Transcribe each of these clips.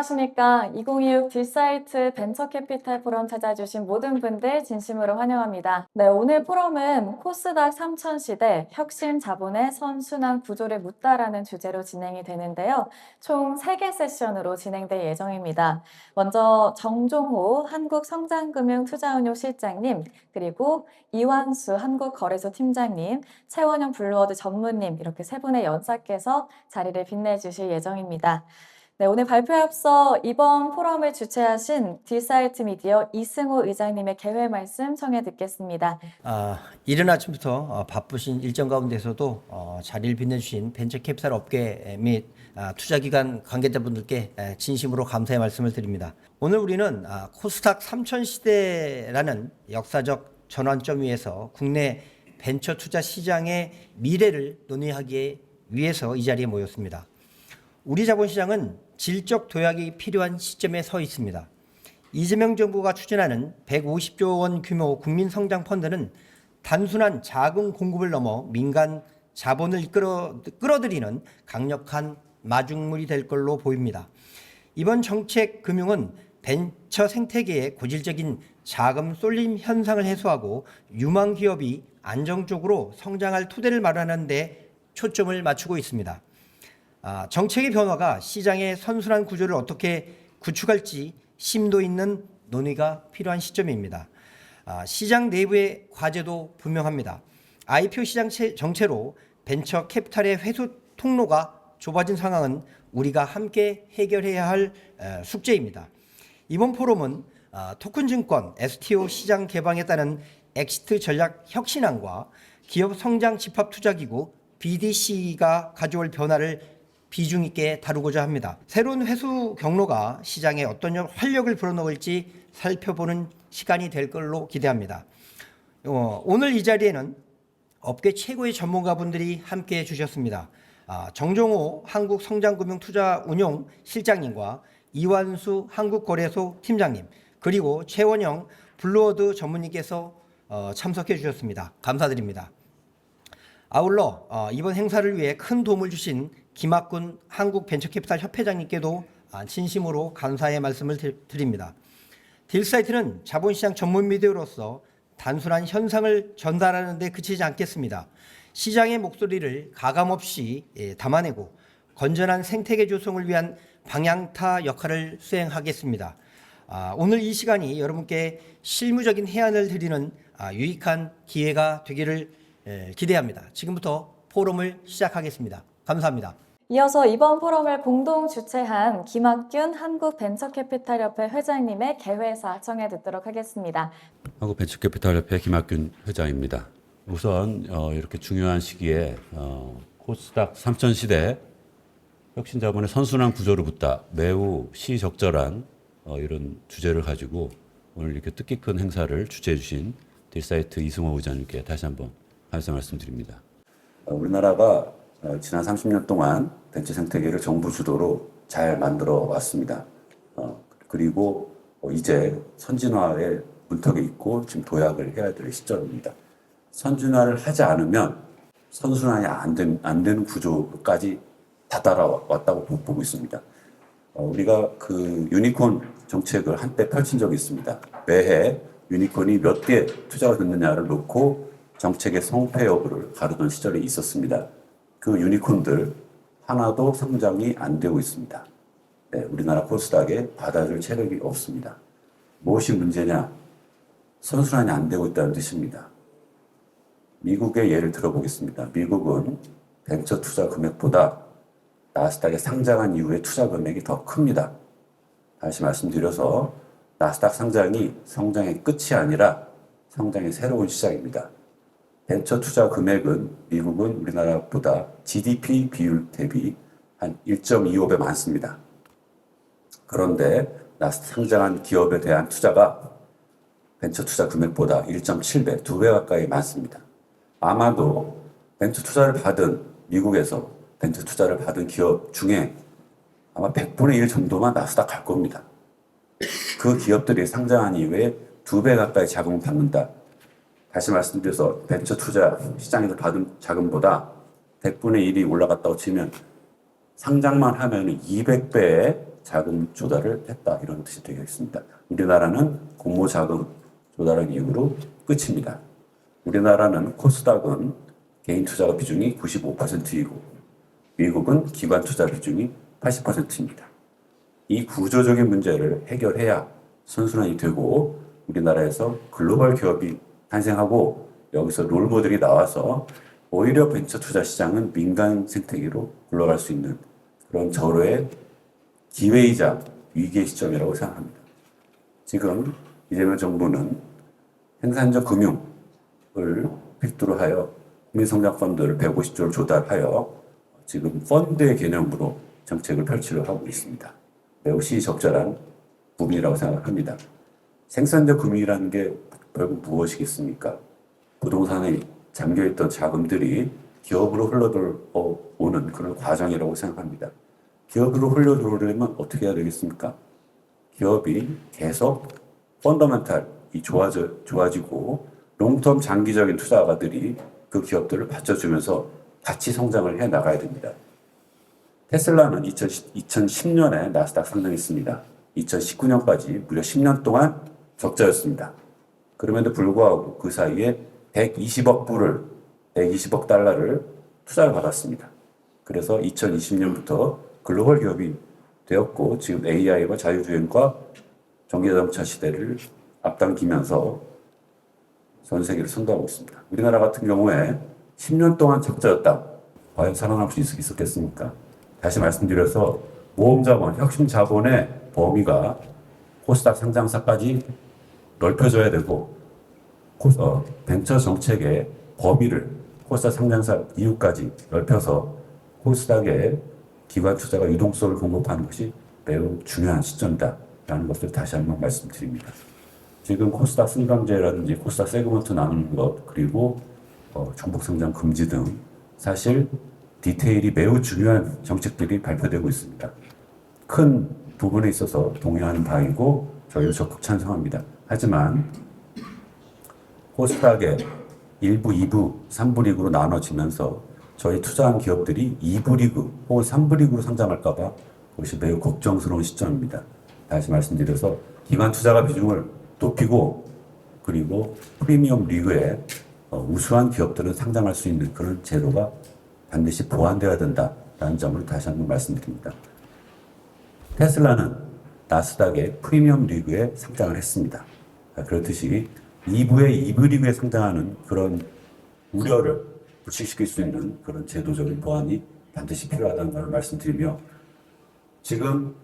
안녕하십니까. 2026 딜사이트 벤처캐피탈 포럼 찾아주신 모든 분들 진심으로 환영합니다. 네, 오늘 포럼은 코스닥 3000시대 혁신 자본의 선순환 구조를 묻다라는 주제로 진행이 되는데요. 총 3개 세션으로 진행될 예정입니다. 먼저 정종호 한국성장금융투자운용 실장님, 그리고 이완수 한국거래소 팀장님, 최원영 블루어드 전무님 이렇게 세 분의 연사께서 자리를 빛내주실 예정입니다. 네, 오늘 발표에 앞서 이번 포럼을 주최하신 딜사이트 미디어 이승호 의장님의 개회 말씀 청해 듣겠습니다. 이른 아침부터 바쁘신 일정 가운데서도 자리를 빛내주신 벤처캐피탈 업계 및 투자기관 관계자분들께 진심으로 감사의 말씀을 드립니다. 오늘 우리는 코스닥 3000시대라는 역사적 전환점 위에서 국내 벤처 투자 시장의 미래를 논의하기 위해서 이 자리에 모였습니다. 우리 자본시장은 질적 도약이 필요한 시점에 서 있습니다. 이재명 정부가 추진하는 150조 원 규모 국민성장펀드는 단순한 자금 공급을 넘어 민간 자본을 끌어들이는 강력한 마중물이 될 걸로 보입니다. 이번 정책 금융은 벤처 생태계의 고질적인 자금 쏠림 현상을 해소하고 유망 기업이 안정적으로 성장할 토대를 마련하는 데 초점을 맞추고 있습니다. 정책의 변화가 시장의 선순환 구조를 어떻게 구축할지 심도 있는 논의가 필요한 시점입니다. 시장 내부의 과제도 분명합니다. IPO 시장 정체로 벤처 캐피탈의 회수 통로가 좁아진 상황은 우리가 함께 해결해야 할 숙제입니다. 이번 포럼은 토큰 증권 STO 시장 개방에 따른 엑시트 전략 혁신안과 기업 성장 집합 투자기구 BDC가 가져올 변화를 비중 있게 다루고자 합니다. 새로운 회수 경로가 시장에 어떤 활력을 불어넣을지 살펴보는 시간이 될 걸로 기대합니다. 오늘 이 자리에는 업계 최고의 전문가분들이 함께해 주셨습니다. 정종호 한국성장금융투자운용 실장님과 이완수 한국거래소 팀장님, 그리고 최원영 블루어드 전무님께서 참석해 주셨습니다. 감사드립니다. 아울러 이번 행사를 위해 큰 도움을 주신 김학군 한국벤처캐피탈 협회장님께도 진심으로 감사의 말씀을 드립니다. 딜사이트는 자본시장 전문 미디어로서 단순한 현상을 전달하는 데 그치지 않겠습니다. 시장의 목소리를 가감없이 담아내고 건전한 생태계 조성을 위한 방향타 역할을 수행하겠습니다. 오늘 이 시간이 여러분께 실무적인 해안을 드리는 유익한 기회가 되기를 기대합니다. 지금부터 포럼을 시작하겠습니다. 감사합니다. 이어서 이번 포럼을 공동 주최한 김학균 한국벤처캐피탈협회 회장님의 개회사 청해 듣도록 하겠습니다. 한국벤처캐피탈협회 김학균 회장입니다. 우선 이렇게 중요한 시기에 코스닥 3000시대 혁신자본의 선순환 구조를 묻다, 매우 시적절한 이런 주제를 가지고 오늘 이렇게 뜻깊은 행사를 주최해 주신 딜사이트 이승호 의장님께 다시 한번 감사 말씀드립니다. 우리나라가 지난 30년 동안 벤처 생태계를 정부 주도로 잘 만들어 왔습니다. 그리고 이제 선진화의 문턱에 있고 지금 도약을 해야 될 시점입니다. 선진화를 하지 않으면 선순환이 안 되는 구조까지 다다라왔다고 보고 있습니다. 우리가 그 유니콘 정책을 한때 펼친 적이 있습니다. 매해 유니콘이 몇 개 투자가 됐느냐를 놓고 정책의 성패 여부를 가르던 시절이 있었습니다. 그 유니콘들 하나도 성장이 안 되고 있습니다. 네, 우리나라 코스닥에 받아줄 체력이 없습니다. 무엇이 문제냐? 선순환이 안 되고 있다는 뜻입니다. 미국의 예를 들어보겠습니다. 미국은 벤처 투자 금액보다 나스닥에 상장한 이후에 투자 금액이 더 큽니다. 다시 말씀드려서 나스닥 상장이 성장의 끝이 아니라 성장의 새로운 시작입니다. 벤처 투자 금액은 미국은 우리나라보다 GDP 비율 대비 한 1.25배 많습니다. 그런데 나스닥 상장한 기업에 대한 투자가 벤처 투자 금액보다 1.7배, 2배 가까이 많습니다. 아마도 벤처 투자를 받은 미국에서 벤처 투자를 받은 기업 중에 아마 100분의 1 정도만 나스닥 갈 겁니다. 그 기업들이 상장한 이후에 2배 가까이 자금을 받는다. 다시 말씀드려서 벤처 투자 시장에서 받은 자금보다 100분의 1이 올라갔다고 치면 상장만 하면 200배의 자금 조달을 했다 이런 뜻이 되겠습니다. 우리나라는 공모 자금 조달한 이후로 끝입니다. 우리나라는 코스닥은 개인 투자가 비중이 95%이고 미국은 기관 투자 비중이 80%입니다. 이 구조적인 문제를 해결해야 선순환이 되고 우리나라에서 글로벌 기업이 탄생하고 여기서 롤모델이 나와서 오히려 벤처 투자 시장은 민간 생태계로 굴러갈 수 있는 그런 절호의 기회이자 위기의 시점이라고 생각합니다. 지금 이재명 정부는 생산적 금융을 필두로 하여 국민성장 펀드를 150조를 조달하여 지금 펀드의 개념으로 정책을 펼치려 하고 있습니다. 매우 시의적절한 부분이라고 생각합니다. 생산적 금융이라는 게 결국 무엇이겠습니까? 부동산에 잠겨있던 자금들이 기업으로 흘러들어오는 그런 과정이라고 생각합니다. 기업으로 흘러들어오려면 어떻게 해야 되겠습니까? 기업이 계속 펀더멘탈이 좋아지고 롱텀 장기적인 투자가들이 그 기업들을 받쳐주면서 같이 성장을 해 나가야 됩니다. 테슬라는 2010년에 나스닥 상장했습니다. 2019년까지 무려 10년 동안 적자였습니다. 그럼에도 불구하고 그 사이에 120억 달러를 투자를 받았습니다. 그래서 2020년부터 글로벌 기업이 되었고 지금 AI와 자율주행과 전기자동차 시대를 앞당기면서 전 세계를 선도하고 있습니다. 우리나라 같은 경우에 10년 동안 적자였다. 과연 살아남을 수 있었겠습니까? 다시 말씀드려서 모험자본, 혁신자본의 범위가 코스닥 상장사까지 넓혀져야 되고 벤처 정책의 범위를 코스닥 상장사 이후까지 넓혀서 코스닥의 기관 투자가 유동성을 공급하는 것이 매우 중요한 시점이다라는 것을 다시 한번 말씀드립니다. 지금 코스닥 승강제라든지 코스닥 세그먼트 나누는 것 그리고 종목 상장 금지 등 사실 디테일이 매우 중요한 정책들이 발표되고 있습니다. 큰 부분에 있어서 동의하는 바이고 저희도 적극 찬성합니다. 하지만 코스닥의 1부, 2부, 3부 리그로 나눠지면서 저희 투자한 기업들이 2부 리그 혹은 3부 리그로 상장할까 봐 그것이 매우 걱정스러운 시점입니다. 다시 말씀드려서 기관 투자가 비중을 높이고 그리고 프리미엄 리그에 우수한 기업들은 상장할 수 있는 그런 제도가 반드시 보완되어야 된다라는 점을 다시 한번 말씀드립니다. 테슬라는 나스닥의 프리미엄 리그에 상장을 했습니다. 그렇듯이 2부의 2부 리그에 상장하는 그런 우려를 불식시킬 수 있는 그런 제도적인 보완이 반드시 필요하다는 걸 말씀드리며 지금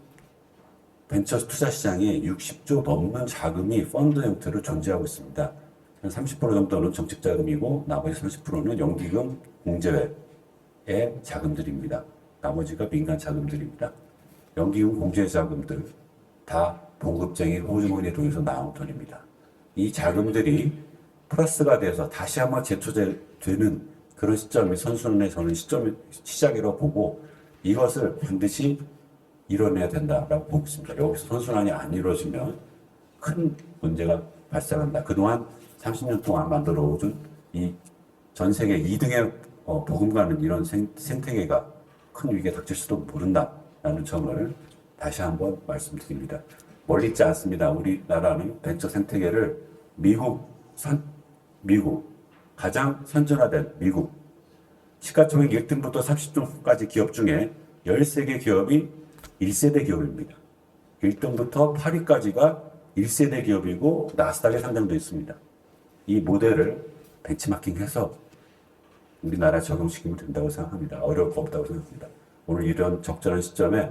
벤처 투자 시장에 60조 넘는 자금이 펀드 형태로 존재하고 있습니다. 30% 정도는 정책 자금이고 나머지 30%는 연기금, 공제외의 자금들입니다. 나머지가 민간 자금들입니다. 연기금, 공제 자금들 다 봉급쟁이 호주머니에 통해서 나온 돈입니다. 이 자금들이 플러스가 돼서 다시 한번 재투자되는 그런 시점이 선순환의 저는 시작이라고 보고 이것을 반드시 이뤄내야 된다라고 보고 있습니다. 여기서 선순환이 안 이루어지면 큰 문제가 발생한다. 그동안 30년 동안 만들어오던 이 전 세계 2등에 보금가는 이런 생태계가 큰 위기에 닥칠 수도 모른다라는 점을 다시 한번 말씀드립니다. 멀리 있지 않습니다. 우리나라는 벤처 생태계를 미국 가장 선진화된 미국 시가총액 1등부터 30등까지 기업 중에 13개 기업이 1세대 기업입니다. 1등부터 8위까지가 1세대 기업이고 나스닥에 상장되어 있습니다. 이 모델을 벤치마킹해서 우리나라에 적용시키면 된다고 생각합니다. 어려울 거 없다고 생각합니다. 오늘 이런 적절한 시점에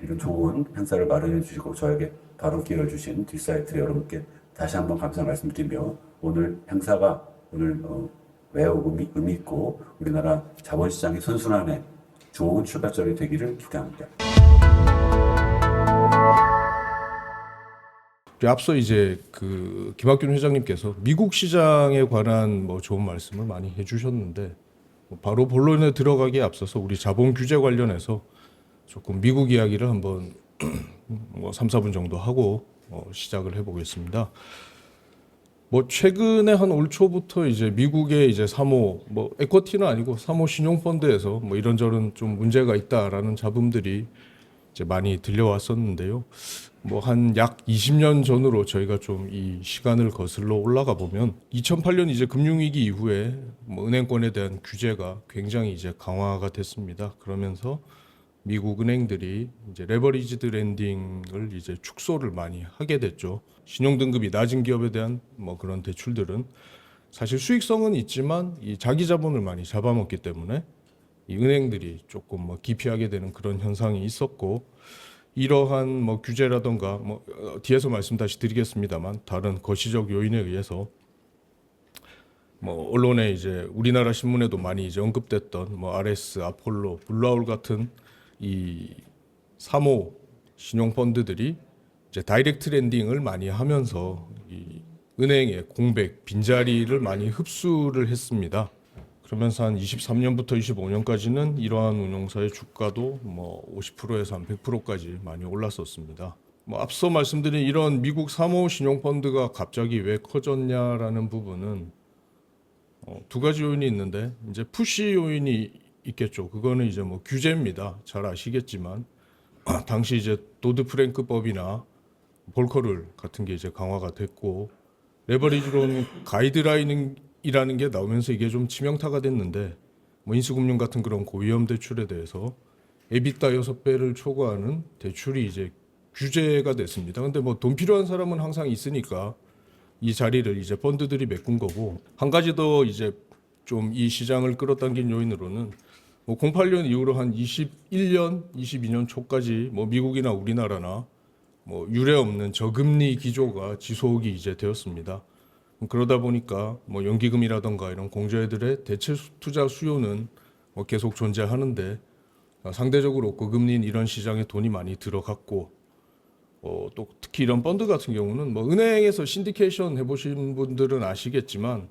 이런 좋은 행사를 마련해 주시고 저에게 발언 기회를 주신 뒷사이트 여러분께 다시 한번 감사 말씀드리며 오늘 행사가 매우 의미 있고 우리나라 자본시장의 선순환에 좋은 출발점이 되기를 기대합니다. 앞서 이제 그 김학균 회장님께서 미국 시장에 관한 뭐 좋은 말씀을 많이 해주셨는데 바로 본론에 들어가기에 앞서서 우리 자본 규제 관련해서 조금 미국 이야기를 한번 3, 4분 정도 하고 시작을 해보겠습니다. 뭐 최근에 한 올 초부터 이제 미국의 이제 사모 뭐 에쿼티는 아니고 사모 신용펀드에서 뭐 이런저런 좀 문제가 있다라는 잡음들이 이제 많이 들려왔었는데요. 뭐 한 약 20년 전으로 저희가 좀 이 시간을 거슬러 올라가 보면 2008년 이제 금융위기 이후에 뭐 은행권에 대한 규제가 굉장히 이제 강화가 됐습니다. 그러면서 미국 은행들이 이제 레버리지드 렌딩을 이제 축소를 많이 하게 됐죠. 신용 등급이 낮은 기업에 대한 뭐 그런 대출들은 사실 수익성은 있지만 이 자기 자본을 많이 잡아먹기 때문에 이 은행들이 조금 뭐 기피하게 되는 그런 현상이 있었고, 이러한 뭐 규제라던가 뭐 뒤에서 말씀 다시 드리겠습니다만 다른 거시적 요인에 의해서 뭐 언론에 이제 우리나라 신문에도 많이 이제 언급됐던 뭐 RS, 아폴로, 블루아울 같은 이 3호 신용펀드들이 이제 다이렉트 렌딩을 많이 하면서 이 은행의 공백, 빈자리를 많이 흡수를 했습니다. 그러면서 한 23년부터 25년까지는 이러한 운용사의 주가도 뭐 50%에서 한 100%까지 많이 올랐었습니다. 뭐 앞서 말씀드린 이런 미국 3호 신용펀드가 갑자기 왜 커졌냐라는 부분은 두 가지 요인이 있는데, 이제 푸시 요인이 있겠죠. 그거는 이제 뭐 규제입니다. 잘 아시겠지만 당시 이제 도드 프랭크법이나 볼커룰 같은 게 이제 강화가 됐고, 레버리지론 가이드라인이라는 게 나오면서 이게 좀 치명타가 됐는데, 뭐 인수금융 같은 그런 고위험 대출에 대해서 에비타 6배를 초과하는 대출이 이제 규제가 됐습니다. 근데 뭐 돈 필요한 사람은 항상 있으니까 이 자리를 이제 펀드들이 메꾼 거고, 한 가지 더 이제 좀 이 시장을 끌어당긴 요인으로는 뭐 08년 이후로 한 21년, 22년 초까지 뭐 미국이나 우리나라나 뭐 유례 없는 저금리 기조가 지속이 이제 되었습니다. 그러다 보니까 뭐 연기금이라던가 이런 공저애들의 대체 투자 수요는 뭐 계속 존재하는데, 상대적으로 고금리인 이런 시장에 돈이 많이 들어갔고, 또 특히 이런 펀드 같은 경우는 뭐 은행에서 신디케이션 해보신 분들은 아시겠지만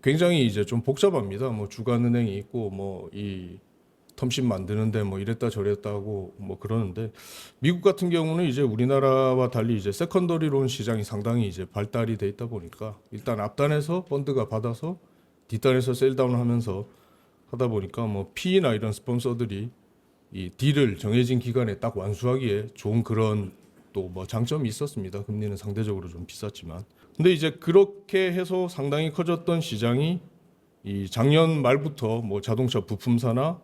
굉장히 이제 좀 복잡합니다. 뭐 주간은행이 있고 뭐 이 텀신 만드는데 뭐 이랬다 저랬다 하고 뭐 그러는데, 미국 같은 경우는 이제 우리나라와 달리 이제 세컨더리론 시장이 상당히 이제 발달이 돼 있다 보니까 일단 앞단에서 펀드가 받아서 뒷단에서 셀다운하면서 하다 보니까 뭐 PE나 이런 스폰서들이 이 딜을 정해진 기간에 딱 완수하기에 좋은 그런 또 뭐 장점이 있었습니다. 금리는 상대적으로 좀 비쌌지만. 근데 이제 그렇게 해서 상당히 커졌던 시장이 이 작년 말부터 뭐 자동차 부품사나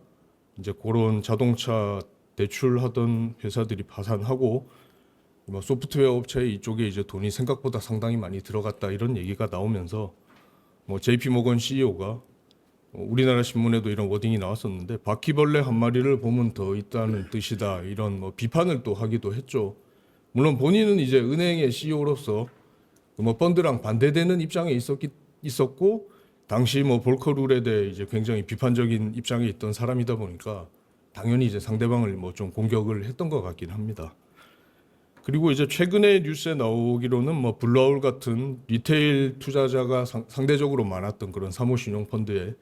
이제 그런 자동차 대출하던 회사들이 파산하고, 뭐 소프트웨어 업체 이쪽에 이제 돈이 생각보다 상당히 많이 들어갔다 이런 얘기가 나오면서 뭐 JP 모건 CEO가 우리나라 신문에도 이런 워딩이 나왔었는데, 바퀴벌레 한 마리를 보면 더 있다는 뜻이다 이런 뭐 비판을 또 하기도 했죠. 물론 본인은 이제 은행의 CEO로서 뭐 펀드랑 반대되는 입장에 있었고, 당시 뭐 볼커룰에 대해 이제 굉장히 비판적인 입장에 있던 사람이다 보니까 당연히 이제 상대방을 뭐 좀 공격을 했던 것 같긴 합니다. 그리고 이제 최근에 뉴스에 나오기로는 뭐 블루아울 같은 리테일 투자자가 상대적으로 많았던 그런 사모 신용 펀드에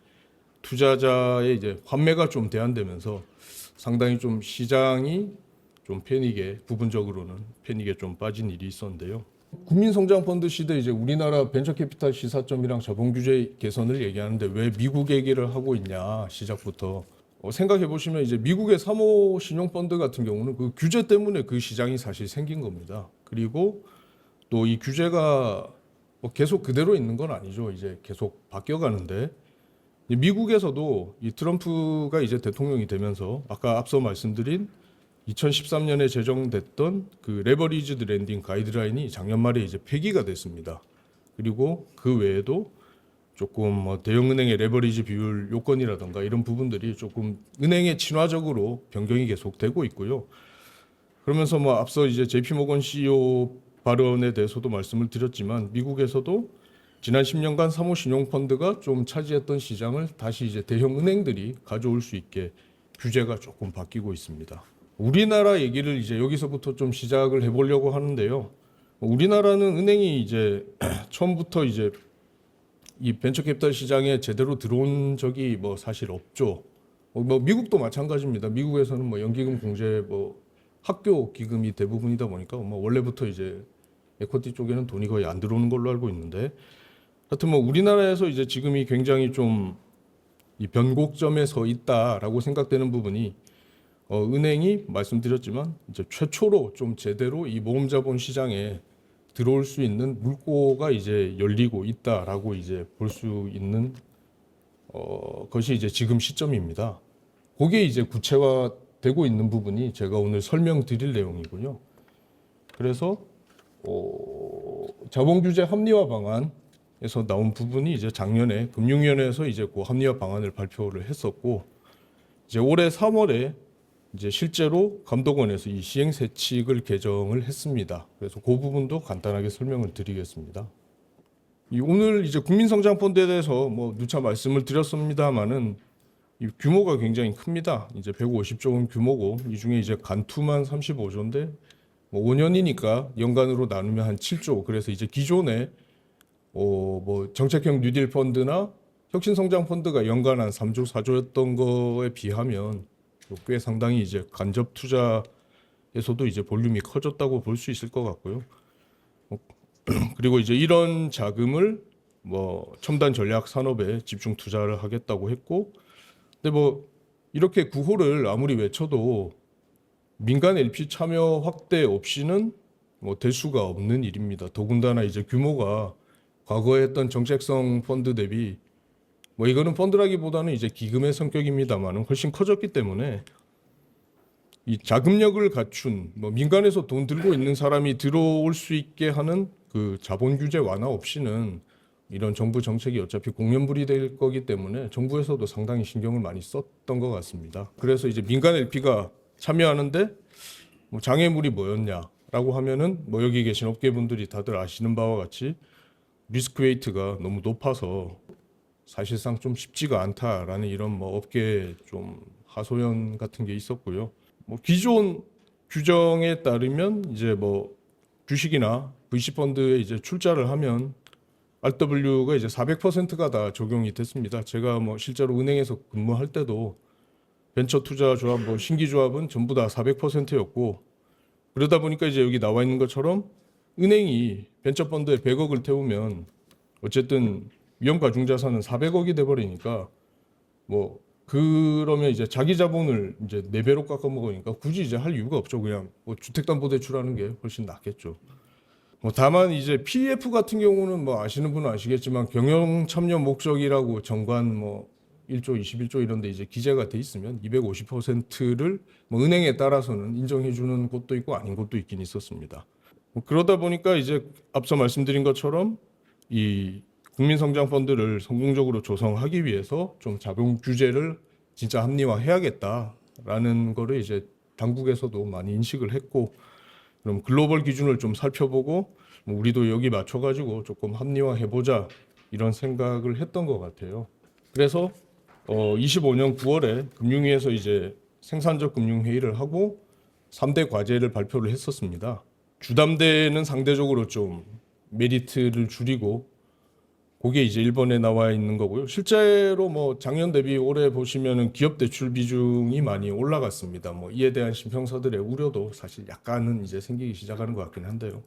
투자자의 이제 환매가 좀 대안되면서 상당히 좀 시장이 좀 패닉에, 부분적으로는 패닉에 좀 빠진 일이 있었는데요. 국민성장펀드 시대 이제 우리나라 벤처캐피탈 시사점이랑 자본규제 개선을 얘기하는데 왜 미국 얘기를 하고 있냐, 시작부터 생각해 보시면 이제 미국의 3호 신용펀드 같은 경우는 그 규제 때문에 그 시장이 사실 생긴 겁니다. 그리고 또 이 규제가 뭐 계속 그대로 있는 건 아니죠. 이제 계속 바뀌어가는데, 미국에서도 이 트럼프가 이제 대통령이 되면서 아까 앞서 말씀드린 2013년에 제정됐던 그 레버리지드 렌딩 가이드라인이 작년 말에 이제 폐기가 됐습니다. 그리고 그 외에도 조금 뭐 대형은행의 레버리지 비율 요건이라든가 이런 부분들이 조금 은행에 친화적으로 변경이 계속되고 있고요. 그러면서 뭐 앞서 이제 JP 모건 CEO 발언에 대해서도 말씀을 드렸지만, 미국에서도 지난 10년간 사모 신용펀드가 좀 차지했던 시장을 다시 이제 대형 은행들이 가져올 수 있게 규제가 조금 바뀌고 있습니다. 우리나라 얘기를 이제 여기서부터 좀 시작을 해보려고 하는데요. 우리나라는 은행이 이제 처음부터 이제 이 벤처캐피탈 시장에 제대로 들어온 적이 뭐 사실 없죠. 뭐 미국도 마찬가지입니다. 미국에서는 뭐 연기금 공제 뭐 학교 기금이 대부분이다 보니까 뭐 원래부터 이제 에쿼티 쪽에는 돈이 거의 안 들어오는 걸로 알고 있는데, 하여튼 뭐 우리나라에서 이제 지금이 굉장히 좀 이 변곡점에 서 있다라고 생각되는 부분이, 은행이 말씀드렸지만 이제 최초로 좀 제대로 이 모험자본 시장에 들어올 수 있는 물꼬가 이제 열리고 있다라고 이제 볼 수 있는 것이 이제 지금 시점입니다. 그게 이제 구체화되고 있는 부분이 제가 오늘 설명드릴 내용이고요. 그래서 자본규제 합리화 방안에서 나온 부분이 이제 작년에 금융위원회에서 이제 그 합리화 방안을 발표를 했었고, 이제 올해 3월에 이제 실제로 감독원에서 이 시행세칙을 개정을 했습니다. 그래서 그 부분도 간단하게 설명을 드리겠습니다. 오늘 이제 국민성장펀드에 대해서 뭐 누차 말씀을 드렸습니다만은 이 규모가 굉장히 큽니다. 이제 150조 원 규모고, 이 중에 이제 간투만 35조인데 뭐 5년이니까 연간으로 나누면 한 7조. 그래서 이제 기존에 뭐 정책형 뉴딜 펀드나 혁신성장 펀드가 연간 한 3조, 4조였던 거에 비하면 꽤 상당히 이제 간접 투자에서도 이제 볼륨이 커졌다고 볼 수 있을 것 같고요. 그리고 이제 이런 자금을 뭐 첨단 전략 산업에 집중 투자를 하겠다고 했고, 근데 뭐 이렇게 구호를 아무리 외쳐도 민간 LP 참여 확대 없이는 뭐 될 수가 없는 일입니다. 더군다나 이제 규모가 과거에 했던 정책성 펀드 대비 뭐 이거는 펀드라기보다는 이제 기금의 성격입니다만은 훨씬 커졌기 때문에 이 자금력을 갖춘 뭐 민간에서 돈 들고 있는 사람이 들어올 수 있게 하는 그 자본 규제 완화 없이는 이런 정부 정책이 어차피 공연불이 될 거기 때문에 정부에서도 상당히 신경을 많이 썼던 것 같습니다. 그래서 이제 민간 LP가 참여하는데 뭐 장애물이 뭐였냐라고 하면은 뭐 여기 계신 업계분들이 다들 아시는 바와 같이 리스크 웨이트가 너무 높아서 사실상 좀 쉽지가 않다라는 이런 뭐 업계 좀 하소연 같은 게 있었고요. 뭐 기존 규정에 따르면 이제 뭐 주식이나 VC 펀드에 이제 출자를 하면 RW가 이제 400%가 다 적용이 됐습니다. 제가 뭐 실제로 은행에서 근무할 때도 벤처 투자 조합, 뭐 신기 조합은 전부 다 400%였고, 그러다 보니까 이제 여기 나와 있는 것처럼 은행이 벤처 펀드에 100억을 태우면 어쨌든 위험 가중 자산은 400억이 돼 버리니까 뭐 그러면 이제 자기 자본을 이제 4배로 깎아 먹으니까 굳이 이제 할 이유가 없죠. 그냥 뭐 주택담보대출하는 게 훨씬 낫겠죠. 뭐 다만 이제 PEF 같은 경우는 뭐 아시는 분은 아시겠지만 경영 참여 목적이라고 정관 뭐 1조, 21조 이런 데 이제 기재가 돼 있으면 250%를 뭐 은행에 따라서는 인정해 주는 곳도 있고 아닌 곳도 있긴 있었습니다. 뭐 그러다 보니까 이제 앞서 말씀드린 것처럼 이 국민성장펀드를 성공적으로 조성하기 위해서 좀 자본 규제를 진짜 합리화해야겠다라는 거를 이제 당국에서도 많이 인식을 했고, 그럼 글로벌 기준을 좀 살펴보고 뭐 우리도 여기 맞춰가지고 조금 합리화해보자 이런 생각을 했던 것 같아요. 그래서 25년 9월에 금융위에서 이제 생산적 금융회의를 하고 3대 과제를 발표를 했었습니다. 주담대는 상대적으로 좀 메리트를 줄이고, 그게 이제 1번에 나와 있는 거고요. 실제로 뭐 작년 대비 올해 보시면은 기업 대출 비중이 많이 올라갔습니다. 뭐 이에 대한 심평사들의 우려도 사실 약간은 이제 생기기 시작하는 것 같긴 한데요.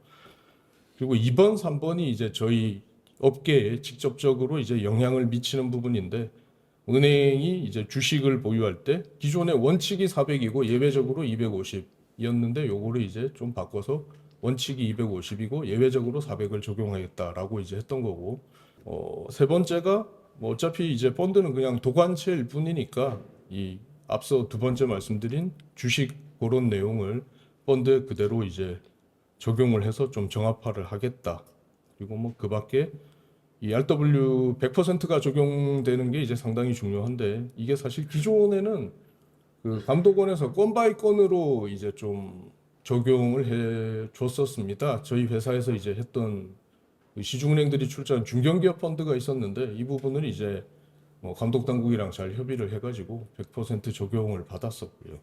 그리고 2번, 3번이 이제 저희 업계에 직접적으로 이제 영향을 미치는 부분인데, 은행이 이제 주식을 보유할 때 기존의 원칙이 400이고 예외적으로 250이었는데 요거를 이제 좀 바꿔서 원칙이 250이고 예외적으로 400을 적용하겠다라고 이제 했던 거고, 세 번째가 뭐 어차피 이제 펀드는 그냥 도관체일 뿐이니까 이 앞서 두 번째 말씀드린 주식 그런 내용을 펀드에 그대로 이제 적용을 해서 좀 정합화를 하겠다. 그리고 뭐 그밖에 이 RW 100%가 적용되는 게 이제 상당히 중요한데, 이게 사실 기존에는 그 감독원에서 건 바이 건으로 이제 좀 적용을 해 줬었습니다. 저희 회사에서 이제 했던 시중은행들이 출자한 중견기업 펀드가 있었는데 이 부분을 이제 뭐 감독 당국이랑 잘 협의를 해가지고 100% 적용을 받았었고요.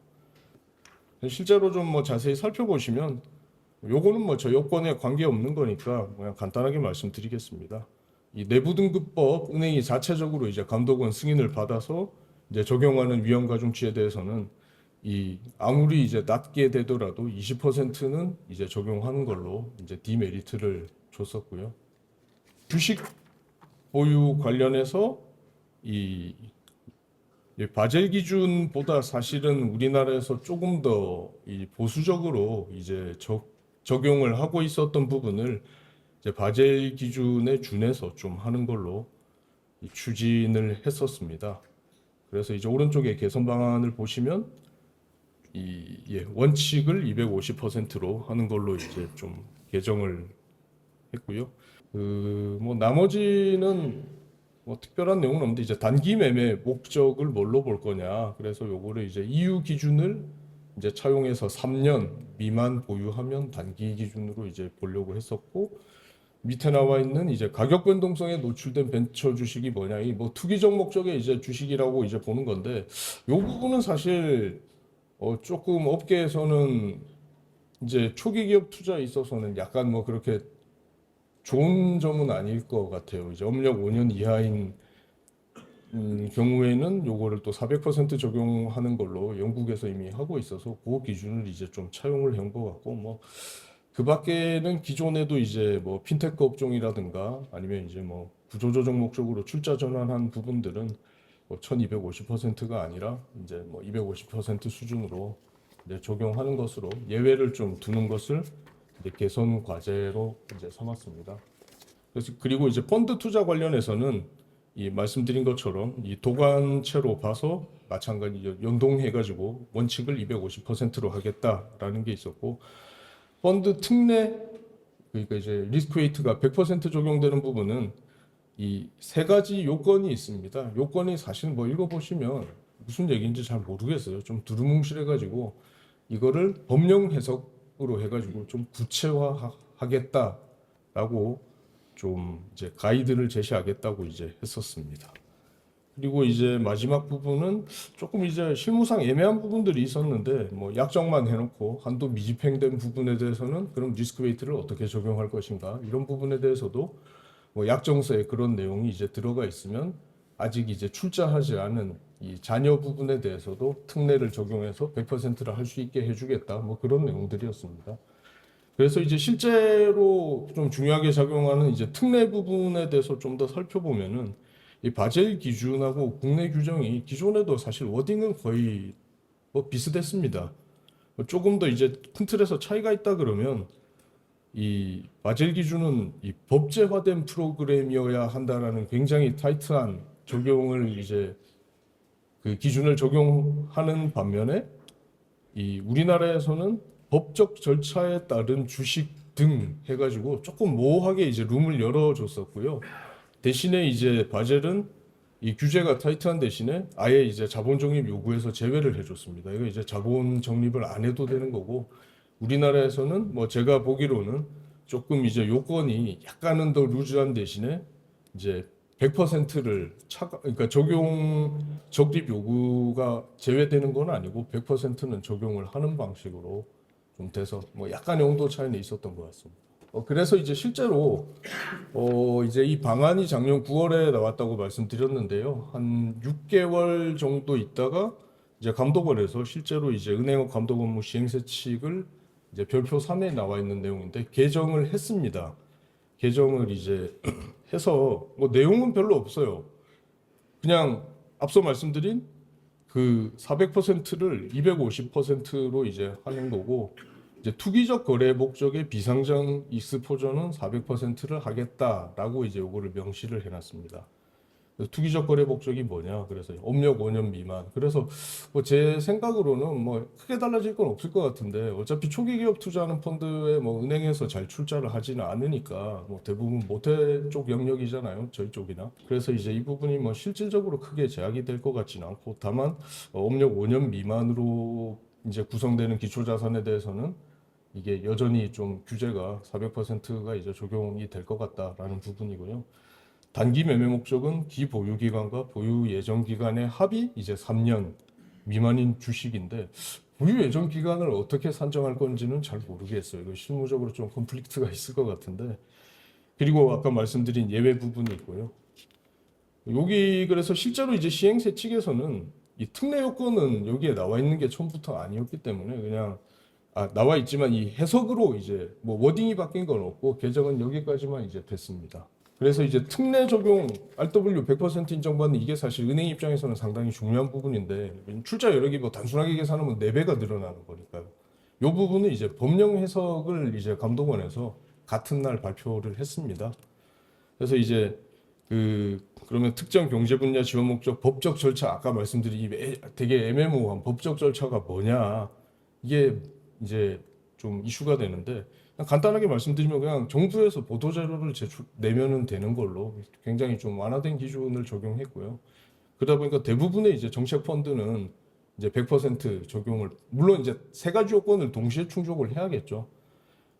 실제로 좀 뭐 자세히 살펴보시면 요거는 뭐 저 요건에 관계 없는 거니까 그냥 간단하게 말씀드리겠습니다. 이 내부 등급법 은행이 자체적으로 이제 감독원 승인을 받아서 이제 적용하는 위험 가중치에 대해서는 이 아무리 이제 낮게 되더라도 20%는 이제 적용하는 걸로 이제 디메리트를 줬었고요. 주식 보유 관련해서 이 이 바젤 기준보다 사실은 우리나라에서 조금 더 이 보수적으로 이제 적용을 하고 있었던 부분을 이제 바젤 기준에 준해서 좀 하는 걸로 이 추진을 했었습니다. 그래서 이제 오른쪽에 개선 방안을 보시면 원칙을 250%로 하는 걸로 이제 좀 개정을 했고요. 뭐 나머지는 뭐 특별한 내용은 없는데 이제 단기 매매 목적을 뭘로 볼 거냐. 그래서 요거를 이제 EU 기준을 이제 차용해서 3년 미만 보유하면 단기 기준으로 이제 보려고 했었고, 밑에 나와 있는 이제 가격 변동성에 노출된 벤처 주식이 뭐냐, 이 뭐 투기적 목적의 이제 주식이라고 이제 보는 건데, 요 부분은 사실 조금 업계에서는 이제 초기 기업 투자에 있어서는 약간 뭐 그렇게 좋은 점은 아닐 것 같아요. 이제 업력 5년 이하인 경우에는 요거를 또 400% 적용하는 걸로 영국에서 이미 하고 있어서 그 기준을 이제 좀 차용을 한 것 같고, 뭐 그 밖에는 기존에도 이제 뭐 핀테크 업종이라든가 아니면 이제 뭐 구조조정 목적으로 출자 전환한 부분들은 뭐 1250%가 아니라 이제 뭐 250% 수준으로 이제 적용하는 것으로 예외를 좀 두는 것을 이제 개선 과제로 이제 삼았습니다. 그래서 그리고 이제 펀드 투자 관련해서는 이 말씀드린 것처럼 이 도관체로 봐서 마찬가지 연동해가지고 원칙을 250%로 하겠다라는 게 있었고, 펀드 특례, 그러니까 이제 리스크 웨이트가 100% 적용되는 부분은 이 세 가지 요건이 있습니다. 요건이 사실 뭐 읽어보시면 무슨 얘기인지 잘 모르겠어요. 좀 두루뭉실해가지고 이거를 법령 해석으로 해가지고 좀 구체화하겠다라고 좀 이제 가이드를 제시하겠다고 이제 했었습니다. 그리고 이제 마지막 부분은 조금 이제 실무상 애매한 부분들이 있었는데, 뭐 약정만 해놓고 한도 미집행된 부분에 대해서는 그럼 리스크 웨이트를 어떻게 적용할 것인가, 이런 부분에 대해서도 뭐 약정서에 그런 내용이 이제 들어가 있으면 아직 이제 출자하지 않은 이 자녀 부분에 대해서도 특례를 적용해서 100%를 할 수 있게 해주겠다, 뭐 그런 내용들이었습니다. 그래서 이제 실제로 좀 중요하게 작용하는 이제 특례 부분에 대해서 좀 더 살펴보면은 이 바젤 기준하고 국내 규정이 기존에도 사실 워딩은 거의 뭐 비슷했습니다. 조금 더 이제 큰 틀에서 차이가 있다 그러면 이 바젤 기준은 이 법제화된 프로그램이어야 한다라는 굉장히 타이트한 적용을 이제 그 기준을 적용하는 반면에 이 우리나라에서는 법적 절차에 따른 주식 등 해가지고 조금 모호하게 이제 룸을 열어줬었고요. 대신에 이제 바젤은 이 규제가 타이트한 대신에 아예 이제 자본 적립 요구에서 제외를 해줬습니다. 이거 이제 자본 적립을 안 해도 되는 거고, 우리나라에서는 뭐 제가 보기로는 조금 이제 요건이 약간은 더 루즈한 대신에 이제 100%를 그러니까 적용 적립 요구가 제외되는 건 아니고 100%는 적용을 하는 방식으로 좀 돼서 뭐 약간의 온도 차이는 있었던 것 같습니다. 그래서 이제 실제로 이제 이 방안이 작년 9월에 나왔다고 말씀드렸는데요. 한 6개월 정도 있다가 이제 감독원에서 실제로 이제 은행업 감독 업무 시행세칙을 이제 별표 3에 나와 있는 내용인데 개정을 했습니다. 개정을 이제 해서 뭐 내용은 별로 없어요. 그냥 앞서 말씀드린 그 400%를 250%로 이제 하는 거고, 이제 투기적 거래 목적의 비상장 익스포저는 400%를 하겠다라고 이제 요거를 명시를 해놨습니다. 투기적 거래 목적이 뭐냐? 그래서 업력 5년 미만. 그래서 뭐 제 생각으로는 뭐 크게 달라질 건 없을 것 같은데, 어차피 초기 기업 투자하는 펀드에 뭐 은행에서 잘 출자를 하지는 않으니까 뭐 대부분 모태 쪽 영역이잖아요. 저희 쪽이나. 그래서 이제 이 부분이 뭐 실질적으로 크게 제약이 될 것 같지는 않고, 다만 업력 5년 미만으로 이제 구성되는 기초자산에 대해서는 이게 여전히 좀 규제가 400%가 이제 적용이 될 것 같다라는 부분이고요. 단기 매매 목적은 기보유 기간과 보유 예정 기간의 합이 이제 3년 미만인 주식인데, 보유 예정 기간을 어떻게 산정할 건지는 잘 모르겠어요. 이거 실무적으로 좀 컨플릭트가 있을 것 같은데. 그리고 아까 말씀드린 예외 부분이 있고요. 여기 그래서 실제로 이제 시행세 측에서는 이 특례 요건은 여기에 나와 있는 게 처음부터 아니었기 때문에 그냥 나와 있지만 이 해석으로 이제 뭐 워딩이 바뀐 건 없고 개정은 여기까지만 이제 됐습니다. 그래서 이제 특례 적용 RW 100% 인정받는 이게 사실 은행 입장에서는 상당히 중요한 부분인데 출자 여력이 뭐 단순하게 계산하면 4배가 늘어나는 거니까요. 이 부분은 이제 법령 해석을 이제 감독원에서 같은 날 발표를 했습니다. 그래서 이제 그러면 특정 경제 분야 지원 목적 법적 절차 아까 말씀드린 되게 애매모호한 법적 절차가 뭐냐 이게 이제 좀 이슈가 되는데 그냥 간단하게 말씀드리면 그냥 정부에서 보도 자료를 내면은 되는 걸로 굉장히 좀 완화된 기준을 적용했고요. 그러다 보니까 대부분의 이제 정책 펀드는 이제 100% 적용을 물론 이제 3가지 요건을 동시에 충족을 해야겠죠.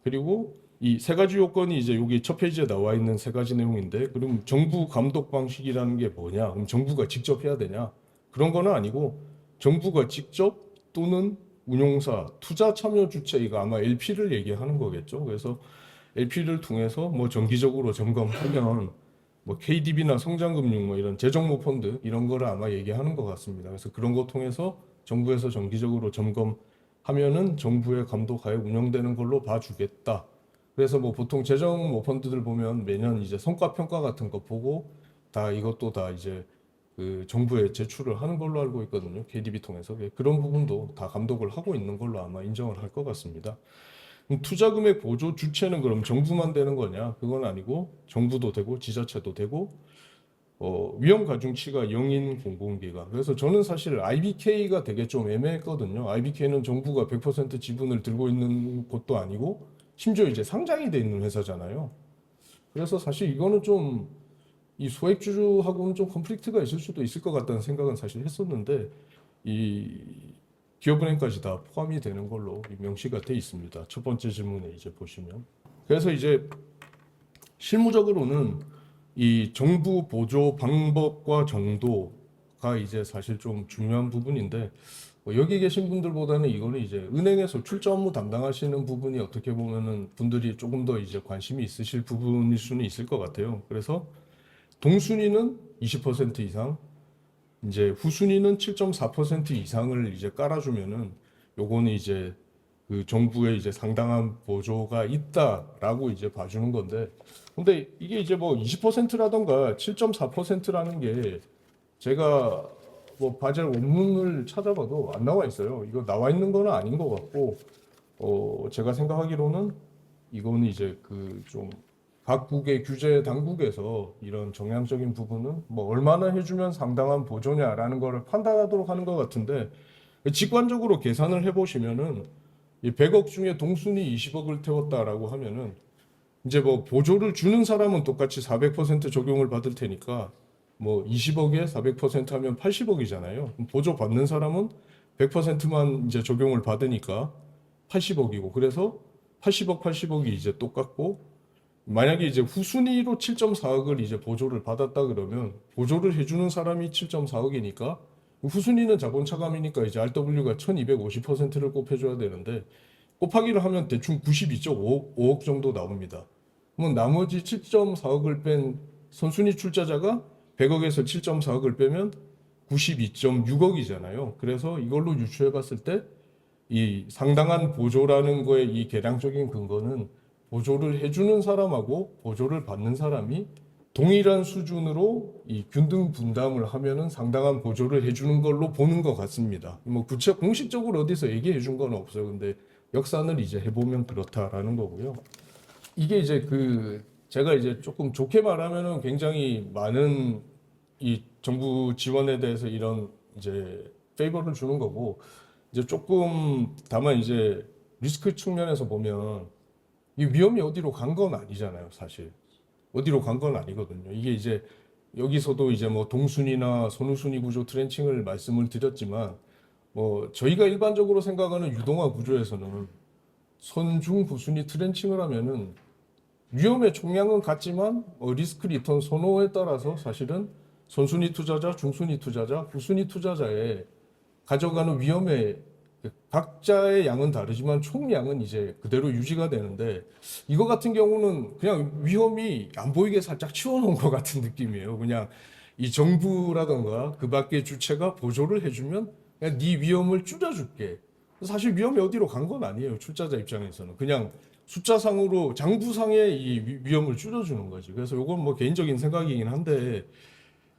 그리고 이 3가지 요건이 이제 여기 첫 페이지에 나와 있는 3가지 내용인데 그럼 정부 감독 방식이라는 게 뭐냐? 그럼 정부가 직접 해야 되냐? 그런 거는 아니고 정부가 직접 또는 운용사, 투자 참여 주체 이거 아마 LP를 얘기하는 거겠죠. 그래서 LP를 통해서 뭐 정기적으로 점검하면 뭐 KDB나 성장금융 뭐 이런 재정모 펀드 이런 거를 아마 얘기하는 것 같습니다. 그래서 그런 거 통해서 정부에서 정기적으로 점검하면은 정부의 감독하에 운영되는 걸로 봐주겠다. 그래서 뭐 보통 재정 뭐 펀드들 보면 매년 이제 성과 평가 같은 거 보고 다 이것도 다 이제 그 정부에 제출을 하는 걸로 알고 있거든요. KDB 통해서 그런 부분도 다 감독을 하고 있는 걸로 아마 인정을 할 것 같습니다. 투자금액 보조 주체는 그럼 정부만 되는 거냐? 그건 아니고 정부도 되고 지자체도 되고 위험 가중치가 0인 공공기관. 그래서 저는 사실 IBK가 되게 좀 애매했거든요. IBK는 정부가 100% 지분을 들고 있는 곳도 아니고 심지어 이제 상장이 돼 있는 회사잖아요. 그래서 사실 이거는 좀 이 소액주주하고는 좀 컨플릭트가 있을 수도 있을 것 같다는 생각은 사실 했었는데 이 기업은행까지 다 포함이 되는 걸로 명시가 돼 있습니다. 첫 번째 질문에 이제 보시면. 그래서 이제 실무적으로는 이 정부 보조 방법과 정도가 이제 사실 좀 중요한 부분인데 여기 계신 분들보다는 이거는 이제 은행에서 출자 업무 담당하시는 부분이 어떻게 보면은 분들이 조금 더 이제 관심이 있으실 부분일 수는 있을 것 같아요. 그래서 동순위는 20% 이상, 이제 후순위는 7.4% 이상을 이제 깔아주면은 요거는 이제 그 정부에 이제 상당한 보조가 있다라고 이제 봐주는 건데, 근데 이게 이제 뭐 20%라던가 7.4%라는 게 제가 뭐 바젤 원문을 찾아봐도 안 나와 있어요. 이거 나와 있는 거는 아닌 것 같고, 제가 생각하기로는 이거는 이제 그 좀 각국의 규제 당국에서 이런 정량적인 부분은 뭐 얼마나 해주면 상당한 보조냐라는 거를 판단하도록 하는 것 같은데 직관적으로 계산을 해보시면은 이 100억 중에 동순위 20억을 태웠다라고 하면은 이제 뭐 보조를 주는 사람은 똑같이 400% 적용을 받을 테니까 뭐 20억에 400% 하면 80억이잖아요. 보조 받는 사람은 100%만 이제 적용을 받으니까 80억이고 그래서 80억이 이제 똑같고 만약에 이제 후순위로 7.4억을 이제 보조를 받았다 그러면 보조를 해주는 사람이 7.4억이니까 후순위는 자본 차감이니까 이제 RW가 1250%를 곱해줘야 되는데 곱하기를 하면 대충 92.5억 정도 나옵니다. 그러면 나머지 7.4억을 뺀 선순위 출자자가 100억에서 7.4억을 빼면 92.6억이잖아요. 그래서 이걸로 유추해 봤을 때 이 상당한 보조라는 거에 이 계량적인 근거는 보조를 해주는 사람하고 보조를 받는 사람이 동일한 수준으로 이 균등 분담을 하면은 상당한 보조를 해주는 걸로 보는 것 같습니다. 뭐 공식적으로 어디서 얘기해 준 건 없어요. 근데 역산을 이제 해보면 그렇다라는 거고요. 이게 이제 제가 이제 조금 좋게 말하면은 굉장히 많은 이 정부 지원에 대해서 이런 이제 페이버를 주는 거고 이제 조금 다만 이제 리스크 측면에서 보면 이 위험이 어디로 간 건 아니잖아요, 사실. 어디로 간 건 아니거든요. 이게 이제 여기서도 이제 뭐 동순위나 선후순위 구조 트렌칭을 말씀을 드렸지만 뭐 저희가 일반적으로 생각하는 유동화 구조에서는 선중 후순위 트렌칭을 하면은 위험의 총량은 같지만 리스크 리턴 선호에 따라서 사실은 선순위 투자자, 중순위 투자자, 후순위 투자자의 가져가는 위험의 각자의 양은 다르지만 총량은 이제 그대로 유지가 되는데 이거 같은 경우는 그냥 위험이 안 보이게 살짝 치워놓은 것 같은 느낌이에요. 그냥 이 정부라던가 그 밖의 주체가 보조를 해주면 그냥 네 위험을 줄여줄게. 사실 위험이 어디로 간 건 아니에요. 출자자 입장에서는 그냥 숫자상으로 장부상의 이 위험을 줄여주는 거지. 그래서 이건 뭐 개인적인 생각이긴 한데,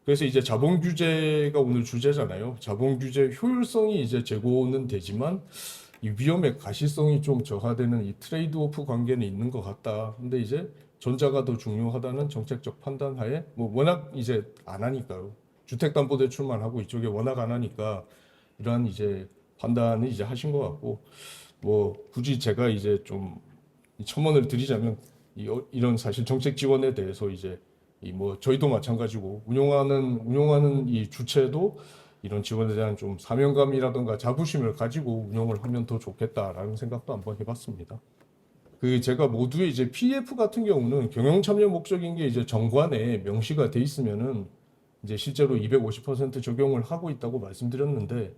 그래서 이제 자본 규제가 오늘 주제잖아요. 자본 규제 효율성이 이제 제고는 되지만 이 위험의 가시성이 좀 저하되는 이 트레이드오프 관계는 있는 것 같다. 근데 이제 전자가 더 중요하다는 정책적 판단 하에 뭐 워낙 이제 안 하니까요. 주택담보대출만 하고 이쪽에 워낙 안 하니까 이러한 이제 판단을 이제 하신 것 같고, 뭐 굳이 제가 이제 좀 첨언을 드리자면 이런 사실 정책 지원에 대해서 이제 이 뭐 저희도 마찬가지고 운용하는 이 주체도 이런 지원에 대한 좀 사명감이라든가 자부심을 가지고 운영을 하면 더 좋겠다라는 생각도 한번 해봤습니다. 그 제가 모두의 이제 PF 같은 경우는 경영 참여 목적인 게 이제 정관에 명시가 돼 있으면은 이제 실제로 250% 적용을 하고 있다고 말씀드렸는데,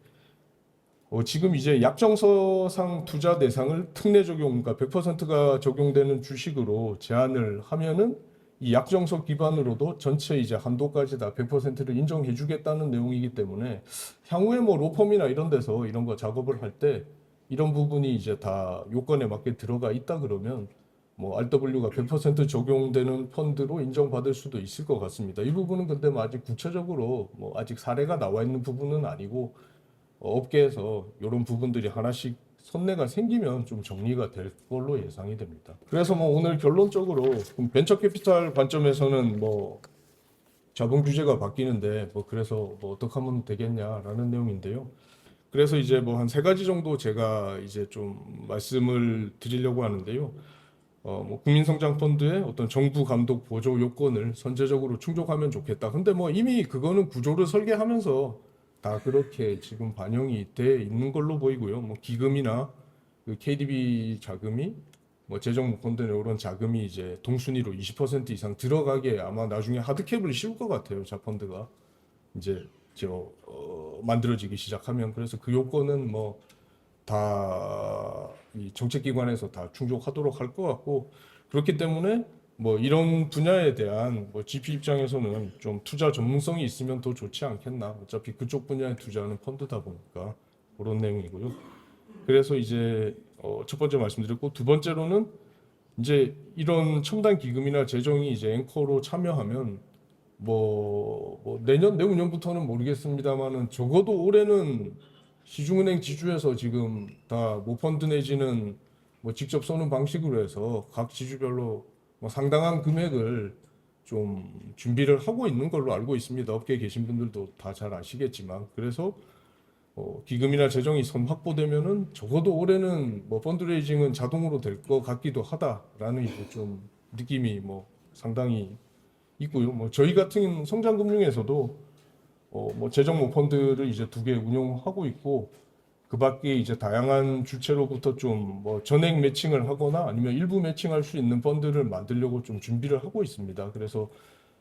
지금 이제 약정서상 투자 대상을 특례 적용, 그러니까 100%가 적용되는 주식으로 제한을 하면은 이 약정서 기반으로도 전체 이제 한도까지 다 100%를 인정해 주겠다는 내용이기 때문에 향후에 뭐 로펌이나 이런 데서 이런 거 작업을 할 때 이런 부분이 이제 다 요건에 맞게 들어가 있다 그러면 뭐 RW가 100% 적용되는 펀드로 인정받을 수도 있을 것 같습니다. 이 부분은 근데 뭐 아직 구체적으로 뭐 아직 사례가 나와 있는 부분은 아니고, 업계에서 이런 부분들이 하나씩 선례가 생기면 좀 정리가 될 걸로 예상이 됩니다. 그래서 뭐 오늘 결론적으로 벤처 캐피탈 관점에서는 뭐 자본 규제가 바뀌는데 뭐 그래서 뭐 어떻게 하면 되겠냐라는 내용인데요. 그래서 이제 뭐 한 3가지 정도 제가 이제 좀 말씀을 드리려고 하는데요. 뭐 국민성장펀드의 어떤 정부 감독 보조 요건을 선제적으로 충족하면 좋겠다. 근데 뭐 이미 그거는 구조를 설계하면서 다 그렇게 지금 반영이 돼 있는 걸로 보이고요. 뭐 기금이나 그 KDB 자금이 뭐 재정펀드나 이런 자금이 이제 동순위로 20% 이상 들어가게 아마 나중에 하드캡을 씌울 것 같아요. 자펀드가 이제 만들어지기 시작하면. 그래서 그 요건은 뭐 다 이 정책기관에서 다 충족하도록 할 것 같고, 그렇기 때문에 뭐 이런 분야에 대한 뭐 GP 입장에서는 좀 투자 전문성이 있으면 더 좋지 않겠나. 어차피 그쪽 분야에 투자하는 펀드다 보니까 그런 내용이고요. 그래서 이제 첫 번째 말씀드렸고, 두 번째로는 이제 이런 첨단 기금이나 재정이 이제 앵커로 참여하면 뭐 내년 내후년부터는 모르겠습니다만은 적어도 올해는 시중은행 지주에서 지금 다 모펀드 내지는 뭐 직접 쏘는 방식으로 해서 각 지주별로 뭐 상당한 금액을 좀 준비를 하고 있는 걸로 알고 있습니다. 업계에 계신 분들도 다 잘 아시겠지만. 그래서 기금이나 재정이 선 확보되면은 적어도 올해는 뭐 펀드레이징은 자동으로 될 것 같기도 하다라는 이제 좀 느낌이 뭐 상당히 있고요. 뭐 저희 같은 성장금융에서도 뭐 재정 모 펀드를 이제 2개 운영하고 있고, 그 밖에 이제 다양한 주체로부터 좀 뭐 전액 매칭을 하거나 아니면 일부 매칭할 수 있는 펀드를 만들려고 좀 준비를 하고 있습니다. 그래서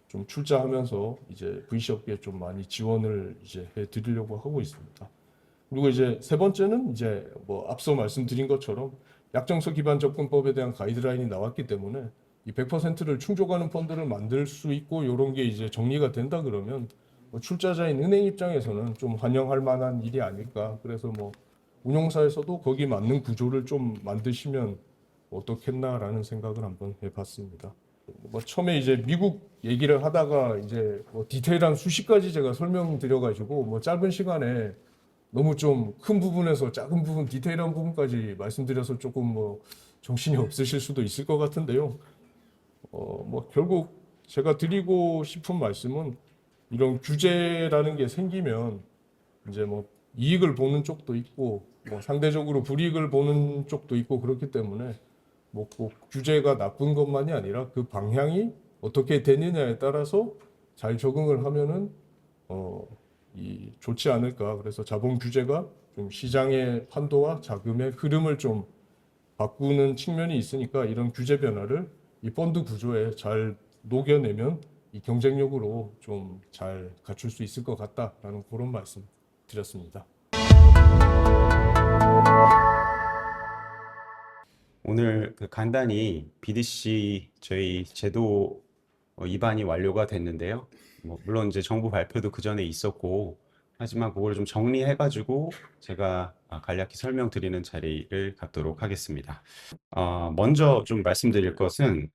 좀 출자하면서 이제 VC 업계에 좀 많이 지원을 이제 해 드리려고 하고 있습니다. 그리고 이제 세 번째는 이제 뭐 앞서 말씀드린 것처럼 약정서 기반 접근법에 대한 가이드라인이 나왔기 때문에 이 100%를 충족하는 펀드를 만들 수 있고, 이런 게 이제 정리가 된다 그러면 뭐 출자자인 은행 입장에서는 좀 환영할 만한 일이 아닐까. 그래서 뭐 운용사에서도 거기 맞는 구조를 좀 만드시면 어떻겠나라는 생각을 한번 해봤습니다. 뭐 처음에 이제 미국 얘기를 하다가 이제 뭐 디테일한 수십 가지 제가 설명드려가지고 뭐 짧은 시간에 너무 좀 큰 부분에서 작은 부분, 디테일한 부분까지 말씀드려서 조금 뭐 정신이 없으실 수도 있을 것 같은데요. 뭐 결국 제가 드리고 싶은 말씀은, 이런 규제라는 게 생기면 이제 뭐 이익을 보는 쪽도 있고 뭐 상대적으로 불이익을 보는 쪽도 있고, 그렇기 때문에 뭐 꼭 규제가 나쁜 것만이 아니라 그 방향이 어떻게 되느냐에 따라서 잘 적응을 하면은 좋지 않을까. 그래서 자본 규제가 좀 시장의 판도와 자금의 흐름을 좀 바꾸는 측면이 있으니까 이런 규제 변화를 이 펀드 구조에 잘 녹여내면 이 경쟁력으로 좀 잘 갖출 수 있을 것 같다라는 그런 말씀 드렸습니다. 오늘 간단히 BDC 저희 제도 입안이 완료가 됐는데요. 뭐 물론 이제 정부 발표도 그 전에 있었고, 하지만 그걸 좀 정리해가지고 제가 간략히 설명드리는 자리를 갖도록 하겠습니다. 먼저 좀 말씀드릴 것은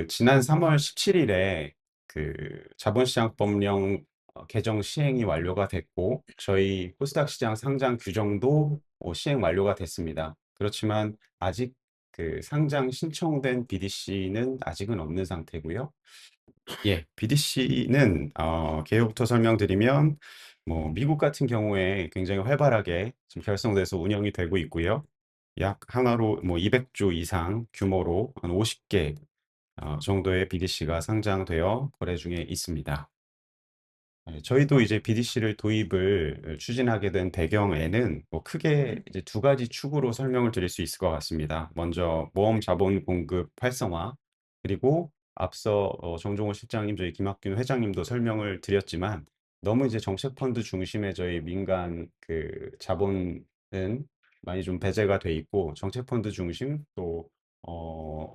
지난 3월 17일에 자본시장법령 개정 시행이 완료가 됐고 저희 코스닥 시장 상장 규정도 시행 완료가 됐습니다. 그렇지만 아직 상장 신청된 BDC는 아직은 없는 상태고요. 예, BDC는 개요부터 설명드리면 미국 같은 경우에 굉장히 활발하게 지금 결성돼서 운영이 되고 있고요. 약 하나로 200조 이상 규모로 한 50개 정도의 BDC가 상장되어 거래 중에 있습니다. 네, 저희도 이제 BDC를 도입을 추진하게 된 배경에는 크게 이제 두 가지 축으로 설명을 드릴 수 있을 것 같습니다. 먼저 모험 자본 공급 활성화, 그리고 앞서 정종호 실장님, 저희 김학균 회장님도 설명을 드렸지만 너무 이제 정책 펀드 중심의 저희 민간 자본은 많이 좀 배제가 돼 있고 정책 펀드 중심 또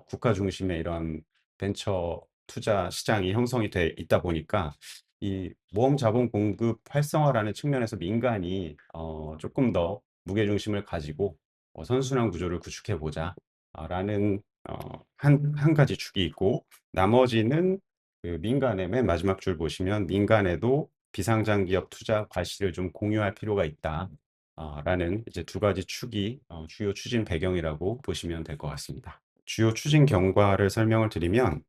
국가 중심의 이런 벤처 투자 시장이 형성이 돼 있다 보니까 이 모험 자본 공급 활성화라는 측면에서 민간이 조금 더 무게중심을 가지고 선순환 구조를 구축해 보자 라는 한 가지 축이 있고, 나머지는 민간의 맨 마지막 줄 보시면 민간에도 비상장 기업 투자 과실을 좀 공유할 필요가 있다 라는 이제 두 가지 축이 주요 추진 배경이라고 보시면 될 것 같습니다. 주요 추진 경과를 설명을 드리면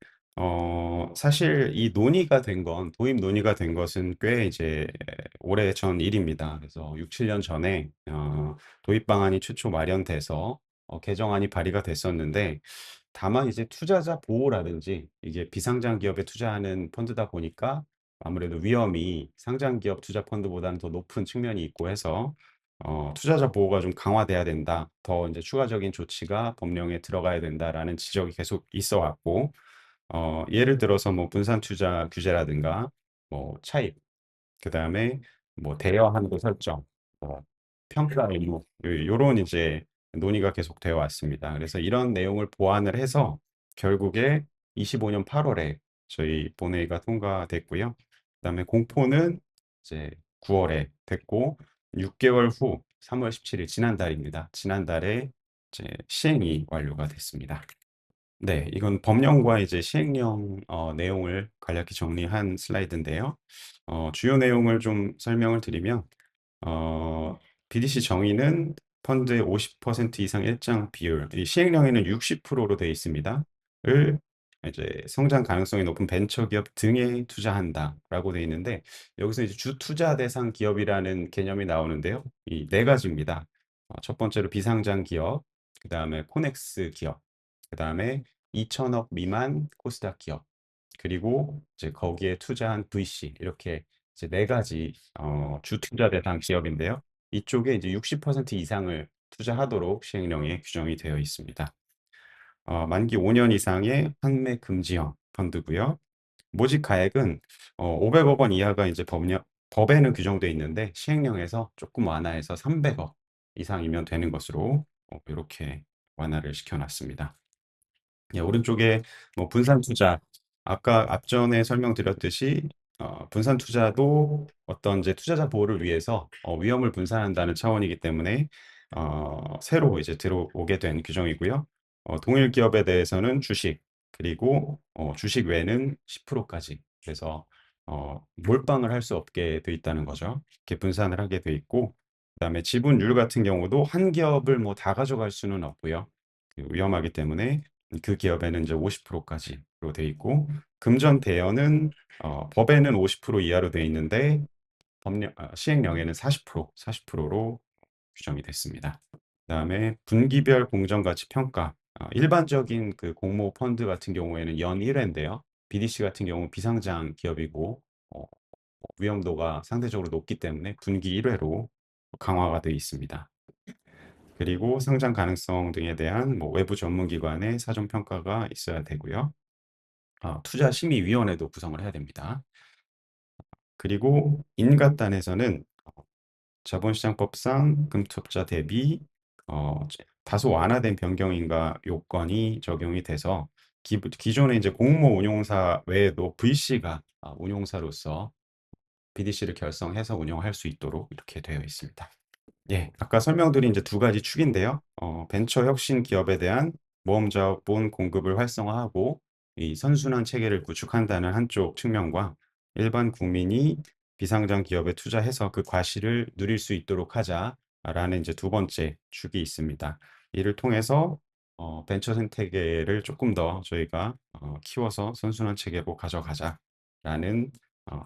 사실 이 도입 논의가 된 것은 꽤 이제 오래 전 일입니다. 그래서 6, 7년 전에 도입 방안이 최초 마련돼서 개정안이 발의가 됐었는데, 다만 이제 투자자 보호라든지 이게 비상장 기업에 투자하는 펀드다 보니까 아무래도 위험이 상장 기업 투자 펀드보다는 더 높은 측면이 있고 해서 투자자 보호가 좀 강화돼야 된다. 더 이제 추가적인 조치가 법령에 들어가야 된다라는 지적이 계속 있어 왔고, 예를 들어서 분산 투자 규제라든가 차입, 그다음에 대여 한도 설정, 평가 의무, 요런 이제 논의가 계속 되어 왔습니다. 그래서 이런 내용을 보완을 해서 결국에 25년 8월에 저희 본회의가 통과됐고요. 그다음에 공포는 이제 9월에 됐고 6개월 후 3월 17일 지난달입니다. 지난달에 이제 시행이 완료가 됐습니다. 네, 이건 법령과 이제 시행령 내용을 간략히 정리한 슬라이드인데요. 주요 내용을 좀 설명을 드리면 BDC 정의는 펀드의 50% 이상 일정 비율, 이 시행령에는 60%로 되어 있습니다. 을 이제 성장 가능성이 높은 벤처 기업 등에 투자한다라고 되어 있는데, 여기서 이제 주 투자 대상 기업이라는 개념이 나오는데요. 이 네 가지입니다. 첫 번째로 비상장 기업, 그 다음에 코넥스 기업, 그 다음에 2천억 미만 코스닥 기업, 그리고 이제 거기에 투자한 VC, 이렇게 이제 네 가지 주 투자 대상 기업인데요. 이쪽에 이제 60% 이상을 투자하도록 시행령에 규정이 되어 있습니다. 만기 5년 이상의 판매 금지형 펀드고요. 모집 가액은 500억 원 이하가 이제 법에는 규정되어 있는데 시행령에서 조금 완화해서 300억 이상이면 되는 것으로 이렇게 완화를 시켜놨습니다. 예, 오른쪽에 분산 투자, 아까 앞전에 설명드렸듯이 분산 투자도 어떤 이제 투자자 보호를 위해서 위험을 분산한다는 차원이기 때문에 새로 이제 들어오게 된 규정이고요. 동일 기업에 대해서는 주식, 그리고 주식 외에는 10%까지, 그래서 몰빵을 할 수 없게 돼 있다는 거죠. 이렇게 분산을 하게 돼 있고, 그다음에 지분율 같은 경우도 한 기업을 다 가져갈 수는 없고요. 위험하기 때문에 그 기업에는 이제 50%까지로 돼 있고, 금전 대여는 법에는 50% 이하로 돼 있는데 시행령에는 40%로 규정이 됐습니다. 그다음에 분기별 공정가치 평가, 일반적인 공모 펀드 같은 경우에는 연 1회인데요. BDC 같은 경우 비상장 기업이고 위험도가 상대적으로 높기 때문에 분기 1회로 강화가 되어 있습니다. 그리고 상장 가능성 등에 대한 외부 전문기관의 사전 평가가 있어야 되고요. 투자심의위원회도 구성을 해야 됩니다. 그리고 인가단에서는 자본시장법상 금투자 대비 다소 완화된 변경인가 요건이 적용이 돼서 기존에 이제 공모 운용사 외에도 VC가 운용사로서 BDC를 결성해서 운영할 수 있도록 이렇게 되어 있습니다. 예, 아까 설명드린 이제 두 가지 축인데요. 벤처 혁신 기업에 대한 모험 자본 공급을 활성화하고 이 선순환 체계를 구축한다는 한쪽 측면과 일반 국민이 비상장 기업에 투자해서 그 과실을 누릴 수 있도록 하자라는 이제 두 번째 축이 있습니다. 이를 통해서 벤처 생태계를 조금 더 저희가 키워서 선순환 체계로 가져가자라는 어,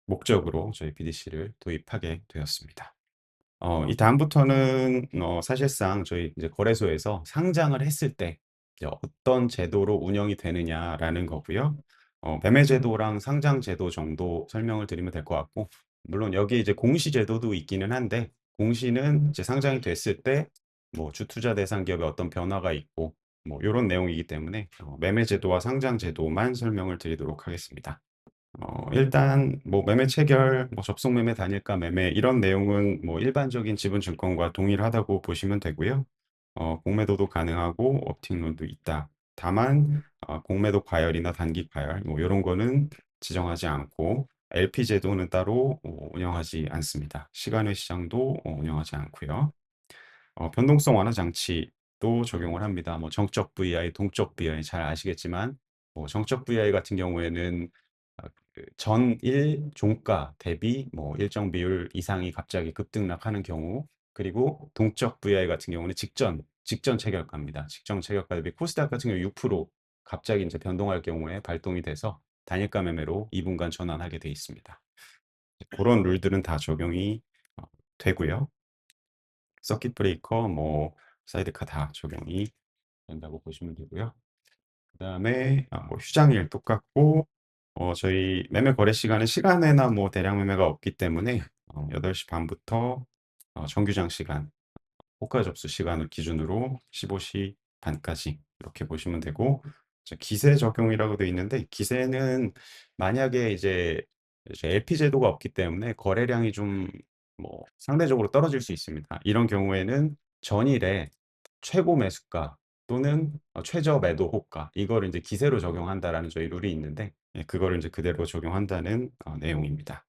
목적으로 저희 BDC를 도입하게 되었습니다. 이 다음부터는 사실상 저희 이제 거래소에서 상장을 했을 때 이제 어떤 제도로 운영이 되느냐라는 거고요. 매매 제도랑 상장 제도 정도 설명을 드리면 될 것 같고, 물론 여기에 이제 공시 제도도 있기는 한데, 공시는 이제 상장이 됐을 때 뭐 주투자 대상 기업에 어떤 변화가 있고 뭐 요런 내용이기 때문에 매매 제도와 상장 제도만 설명을 드리도록 하겠습니다. 일단 뭐 매매 체결, 뭐 접속 매매, 단일가 매매 이런 내용은 뭐 일반적인 지분 증권과 동일하다고 보시면 되고요. 공매도도 가능하고 업팅론도 있다. 다만 공매도 과열이나 단기 과열 뭐 이런 거는 지정하지 않고 LP 제도는 따로 운영하지 않습니다. 시간외 시장도 운영하지 않고요. 변동성 완화 장치도 적용을 합니다. 뭐 정적 VI, 동적 VI 잘 아시겠지만 뭐 정적 VI 같은 경우에는 그 전일 종가 대비 뭐 일정 비율 이상이 갑자기 급등락하는 경우, 그리고 동적 VI 같은 경우는 직전 체결가입니다. 직전 체결가 대비 코스닥 같은 경우 6% 갑자기 이제 변동할 경우에 발동이 돼서 단일가 매매로 2분간 전환하게 돼 있습니다. 그런 룰들은 다 적용이 되고요. 서킷 브레이커, 뭐 사이드카 다 적용이 된다고 보시면 되고요. 그다음에 뭐 휴장일 똑같고 저희 매매 거래 시간은 시간외나 뭐 대량 매매가 없기 때문에 8시 반부터 정규장 시간, 호가 접수 시간을 기준으로 15시 반까지 이렇게 보시면 되고, 기세 적용이라고 되어 있는데 기세는 만약에 이제 LP 제도가 없기 때문에 거래량이 좀 뭐 상대적으로 떨어질 수 있습니다. 이런 경우에는 전일에 최고 매수가 또는 최저 매도 호가 이거를 이제 기세로 적용한다라는 저희 룰이 있는데, 예, 그거를 이제 그대로 적용한다는 내용입니다.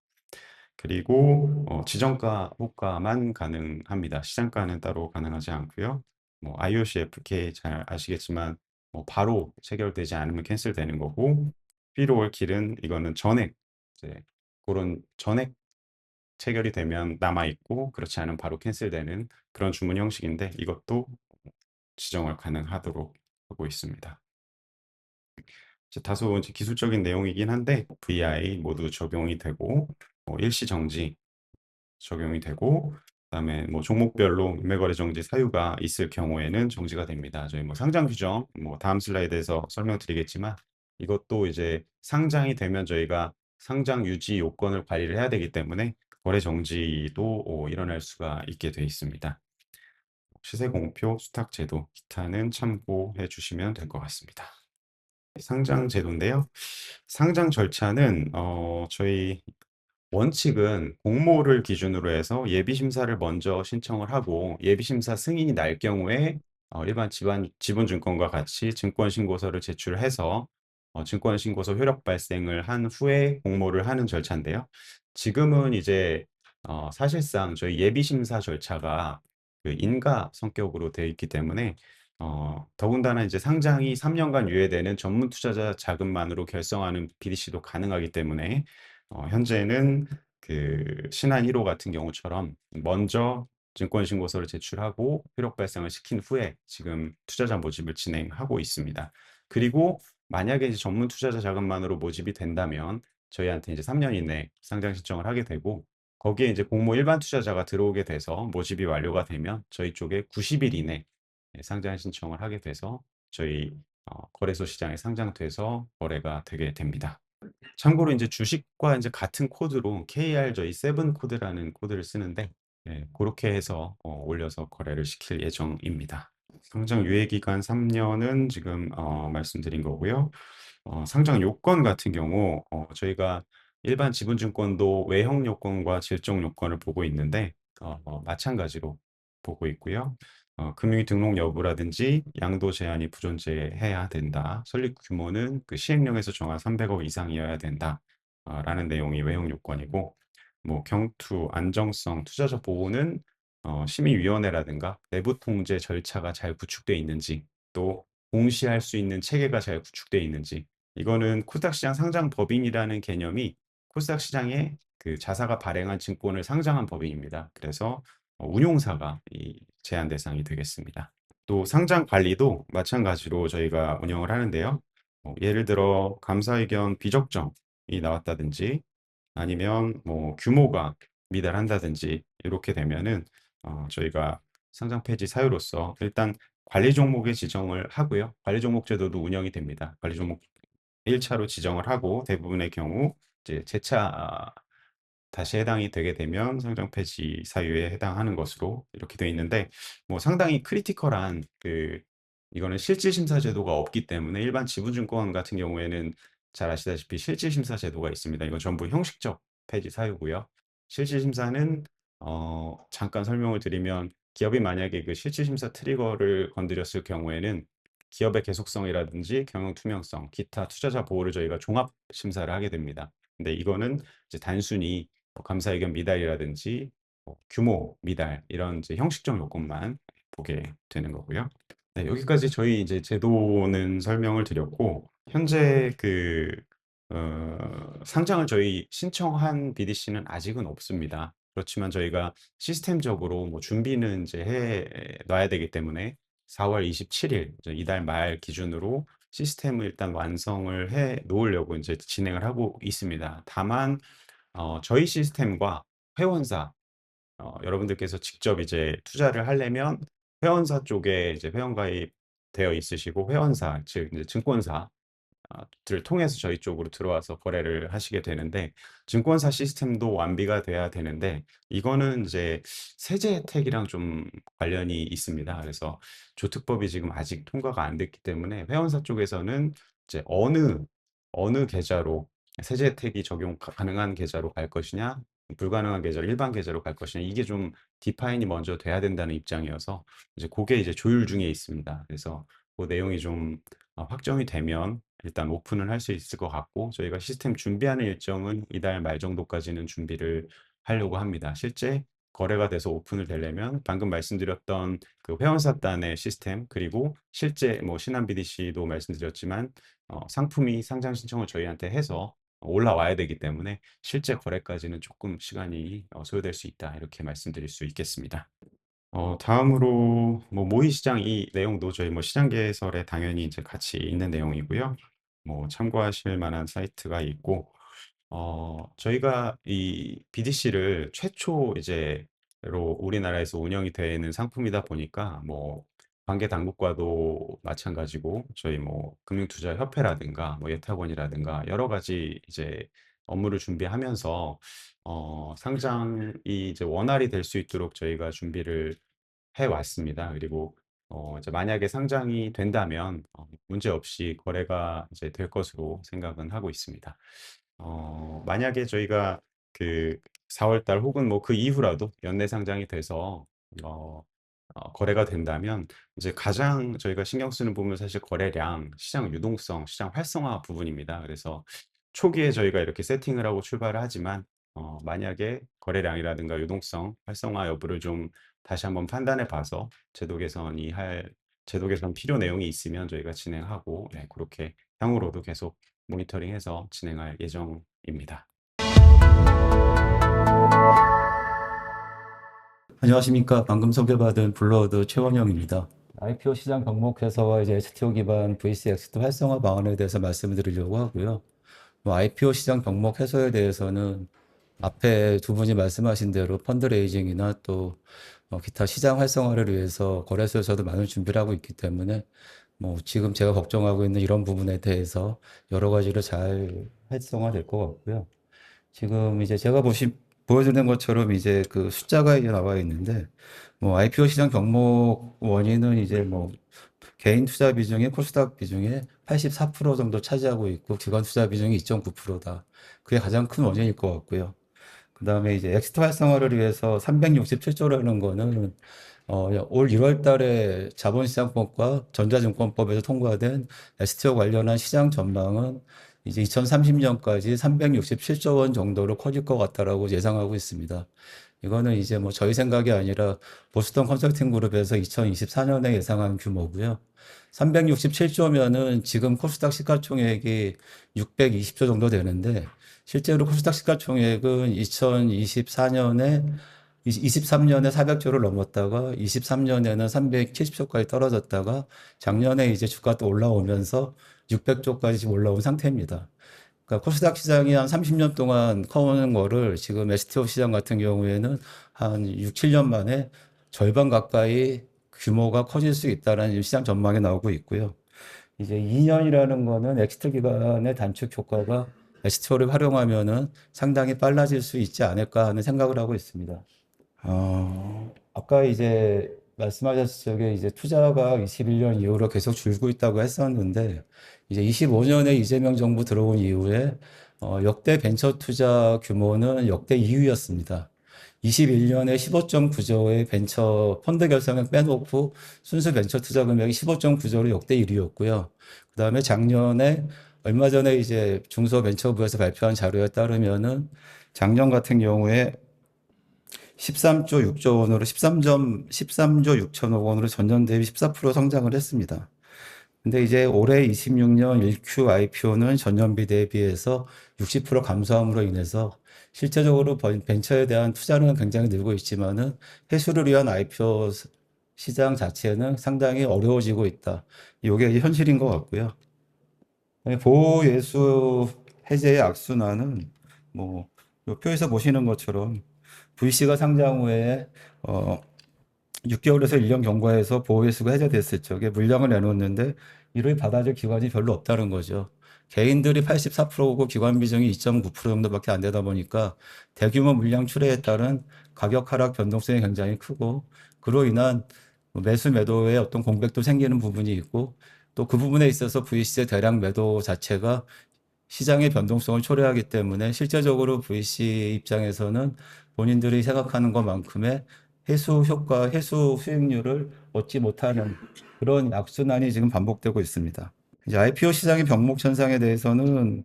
그리고 지정가 호가만 가능합니다. 시장가는 따로 가능하지 않고요. 뭐 IOC, FK 잘 아시겠지만 뭐 바로 체결되지 않으면 캔슬되는 거고, 필요월 킬은 이거는 전액 이제 그런 전액 체결이 되면 남아 있고 그렇지 않으면 바로 캔슬되는 그런 주문 형식인데 이것도 지정을 가능하도록 하고 있습니다. 이제 다소 이제 기술적인 내용이긴 한데 VI 모두 적용이 되고 일시 정지 적용이 되고, 그다음에 뭐 종목별로 매매거래 정지 사유가 있을 경우에는 정지가 됩니다. 저희 뭐 상장 규정 뭐 다음 슬라이드에서 설명드리겠지만 이것도 이제 상장이 되면 저희가 상장 유지 요건을 관리를 해야 되기 때문에 거래 정지도 일어날 수가 있게 돼 있습니다. 시세 공표, 수탁 제도, 기타는 참고해 주시면 될 것 같습니다. 상장 제도인데요. 상장 절차는 저희 원칙은 공모를 기준으로 해서 예비 심사를 먼저 신청을 하고 예비 심사 승인이 날 경우에 일반 지분 증권과 같이 증권 신고서를 제출해서 증권 신고서 효력 발생을 한 후에 공모를 하는 절차인데요. 지금은 이제 사실상 저희 예비 심사 절차가 그 인가 성격으로 되어 있기 때문에 더군다나 이제 상장이 3년간 유예되는 전문 투자자 자금만으로 결성하는 BDC도 가능하기 때문에 현재는 그 신한 1호 같은 경우처럼 먼저 증권 신고서를 제출하고 효력 발생을 시킨 후에 지금 투자자 모집을 진행하고 있습니다. 그리고 만약에 이제 전문 투자자 자금만으로 모집이 된다면 저희한테 이제 3년 이내 상장 신청을 하게 되고, 거기에 이제 공모 일반 투자자가 들어오게 돼서 모집이 완료가 되면 저희 쪽에 90일 이내 상장 신청을 하게 돼서 저희 거래소 시장에 상장돼서 거래가 되게 됩니다. 참고로 이제 주식과 이제 같은 코드로 KR 저희 7 코드라는 코드를 쓰는데, 예, 그렇게 해서 올려서 거래를 시킬 예정입니다. 상장 유예 기간 3년은 지금 말씀드린 거고요. 상장 요건 같은 경우 저희가 일반 지분증권도 외형 요건과 질적 요건을 보고 있는데 마찬가지로 보고 있고요. 금융위 등록 여부라든지 양도 제한이 불존재해야 된다. 설립 규모는 그 시행령에서 정한 300억 이상이어야 된다. 라는 내용이 외형 요건이고, 뭐 경투, 안정성, 투자자 보호는 심의위원회라든가 내부 통제 절차가 잘 구축되어 있는지, 또 공시할 수 있는 체계가 잘 구축되어 있는지, 이거는 코스닥 시장 상장 법인이라는 개념이 코스닥 시장에 그 자사가 발행한 증권을 상장한 법인입니다. 그래서 운용사가 이 제한 대상이 되겠습니다. 또 상장 관리도 마찬가지로 저희가 운영을 하는데요. 예를 들어 감사 의견 비적정이 나왔다든지, 아니면 뭐 규모가 미달한다든지 이렇게 되면은 저희가 상장 폐지 사유로서 일단 관리 종목에 지정을 하고요. 관리 종목 제도도 운영이 됩니다. 관리 종목 1차로 지정을 하고, 대부분의 경우 이제 재차 다시 해당이 되게 되면 상장 폐지 사유에 해당하는 것으로 이렇게 되어 있는데, 뭐 상당히 크리티컬한 이거는 실질 심사 제도가 없기 때문에, 일반 지분증권 같은 경우에는 잘 아시다시피 실질 심사 제도가 있습니다. 이건 전부 형식적 폐지 사유고요. 실질 심사는 잠깐 설명을 드리면, 기업이 만약에 그 실질 심사 트리거를 건드렸을 경우에는 기업의 계속성이라든지 경영 투명성, 기타 투자자 보호를 저희가 종합 심사를 하게 됩니다. 근데 이거는 이제 단순히 감사 의견 미달이라든지 규모 미달, 이런 이제 형식적 요건만 보게 되는 거고요. 네, 여기까지 저희 이제 제도는 설명을 드렸고, 현재 상장을 저희 신청한 BDC는 아직은 없습니다. 그렇지만 저희가 시스템적으로 뭐 준비는 이제 해 놔야 되기 때문에 4월 27일 이달 말 기준으로 시스템을 일단 완성을 해 놓으려고 이제 진행을 하고 있습니다. 다만 저희 시스템과 회원사, 여러분들께서 직접 이제 투자를 하려면 회원사 쪽에 이제 회원가입 되어 있으시고, 회원사, 즉 이제 증권사 를 통해서 저희 쪽으로 들어와서 거래를 하시게 되는데, 증권사 시스템도 완비가 돼야 되는데, 이거는 이제 세제 혜택이랑 좀 관련이 있습니다. 그래서 조특법이 지금 아직 통과가 안 됐기 때문에 회원사 쪽에서는 이제 어느 계좌로 세제 혜택이 적용 가능한 계좌로 갈 것이냐, 불가능한 계좌, 일반 계좌로 갈 것이냐, 이게 좀 디파인이 먼저 돼야 된다는 입장이어서 이제 그게 이제 조율 중에 있습니다. 그래서 그 내용이 좀 확정이 되면 일단 오픈을 할 수 있을 것 같고, 저희가 시스템 준비하는 일정은 이달 말 정도까지는 준비를 하려고 합니다. 실제 거래가 돼서 오픈을 되려면 방금 말씀드렸던 그 회원사단의 시스템, 그리고 실제 뭐 신한 BDC도 말씀드렸지만 상품이 상장 신청을 저희한테 해서 올라와야 되기 때문에 실제 거래까지는 조금 시간이 소요될 수 있다, 이렇게 말씀드릴 수 있겠습니다. 다음으로 뭐 모의 시장, 이 내용도 저희 뭐 시장 개설에 당연히 이제 같이 있는 내용이고요. 뭐 참고하실 만한 사이트가 있고, 저희가 이 BDC를 최초 이제로 우리나라에서 운영이 되는 상품이다 보니까, 뭐 관계 당국과도 마찬가지고, 저희 뭐 금융투자협회라든가 뭐 예탁원이라든가 여러 가지 이제 업무를 준비하면서 상장이 이제 원활히 될 수 있도록 저희가 준비를 해 왔습니다. 그리고 이제 만약에 상장이 된다면 문제 없이 거래가 이제 될 것으로 생각은 하고 있습니다. 만약에 저희가 그 4월 달 혹은 뭐 그 이후라도 연내 상장이 돼서 거래가 된다면, 이제 가장 저희가 신경 쓰는 부분은 사실 거래량, 시장 유동성, 시장 활성화 부분입니다. 그래서 초기에 저희가 이렇게 세팅을 하고 출발을 하지만, 만약에 거래량이라든가 유동성, 활성화 여부를 좀 다시 한번 판단해 봐서 제도 개선 필요 내용이 있으면 저희가 진행하고, 네, 그렇게 향후로도 계속 모니터링해서 진행할 예정입니다. 안녕하십니까. 방금 소개받은 블러드 최원영입니다. IPO 시장 병목해서와 이제 STO 기반 VCXT 활성화 방안에 대해서 말씀을 드리려고 하고요. IPO 시장 병목 해소에 대해서는 앞에 두 분이 말씀하신 대로 펀드레이징이나 또 기타 시장 활성화를 위해서 거래소에서도 많은 준비를 하고 있기 때문에 뭐 지금 제가 걱정하고 있는 이런 부분에 대해서 여러 가지로 잘 활성화될 것 같고요. 지금 이제 제가 보여드리는 것처럼 이제 그 숫자가 이제 나와 있는데, 뭐 IPO 시장 병목 원인은 이제 뭐 개인 투자 비중이 코스닥 비중의 84% 정도 차지하고 있고, 기관 투자 비중이 2.9%다. 그게 가장 큰 원인일 것 같고요. 그 다음에 이제 엑스트 활성화를 위해서 367조라는 거는 올 1월 달에 자본시장법과 전자증권법에서 통과된 STO 관련한 시장 전망은 이제 2030년까지 367조 원 정도로 커질 것 같다라고 예상하고 있습니다. 이거는 이제 뭐 저희 생각이 아니라 보스턴 컨설팅 그룹에서 2024년에 예상한 규모고요. 367조면은 지금 코스닥 시가총액이 620조 정도 되는데 실제로 코스닥 시가총액은 23년에 400조를 넘었다가 23년에는 370조까지 떨어졌다가 작년에 이제 주가 또 올라오면서 600조까지 지금 올라온 상태입니다. 그러니까 코스닥 시장이 한 30년 동안 커오는 거를 지금 STO 시장 같은 경우에는 한 6, 7년 만에 절반 가까이 규모가 커질 수 있다는 시장 전망이 나오고 있고요. 이제 2년이라는 거는 엑시트 기간의 단축 효과가 STO를 활용하면은 상당히 빨라질 수 있지 않을까 하는 생각을 하고 있습니다. 아까 이제 말씀하셨을 적에 이제 투자가 21년 이후로 계속 줄고 있다고 했었는데 이제 25년에 이재명 정부 들어온 이후에 역대 벤처 투자 규모는 역대 2위였습니다. 21년에 15.9조의 벤처 펀드 결산을 빼놓고 순수 벤처 투자 금액이 15.9조로 역대 1위였고요. 그다음에 작년에 얼마 전에 이제 중소벤처부에서 발표한 자료에 따르면은 작년 같은 경우에 13조 6조 원으로 13조 6천억 원으로 전년 대비 14% 성장을 했습니다. 근데 이제 올해 26년 1Q IPO는 전년비 대비해서 60% 감소함으로 인해서 실제적으로 벤처에 대한 투자는 굉장히 늘고 있지만은 회수를 위한 IPO 시장 자체는 상당히 어려워지고 있다. 이게 현실인 것 같고요. 보호예수 해제의 악순환은 뭐 요 표에서 보시는 것처럼 VC가 상장 후에 6개월에서 1년 경과해서 보호예수가 해제됐을 적에 물량을 내놓는데 이를 받아줄 기관이 별로 없다는 거죠. 개인들이 84%고 기관 비중이 2.9% 정도밖에 안 되다 보니까 대규모 물량 출회에 따른 가격 하락 변동성이 굉장히 크고 그로 인한 매수 매도에 어떤 공백도 생기는 부분이 있고 또 그 부분에 있어서 VC의 대량 매도 자체가 시장의 변동성을 초래하기 때문에 실제적으로 VC 입장에서는 본인들이 생각하는 것만큼의 해수 효과, 해수 수익률을 얻지 못하는 그런 악순환이 지금 반복되고 있습니다. 이제 IPO 시장의 병목 현상에 대해서는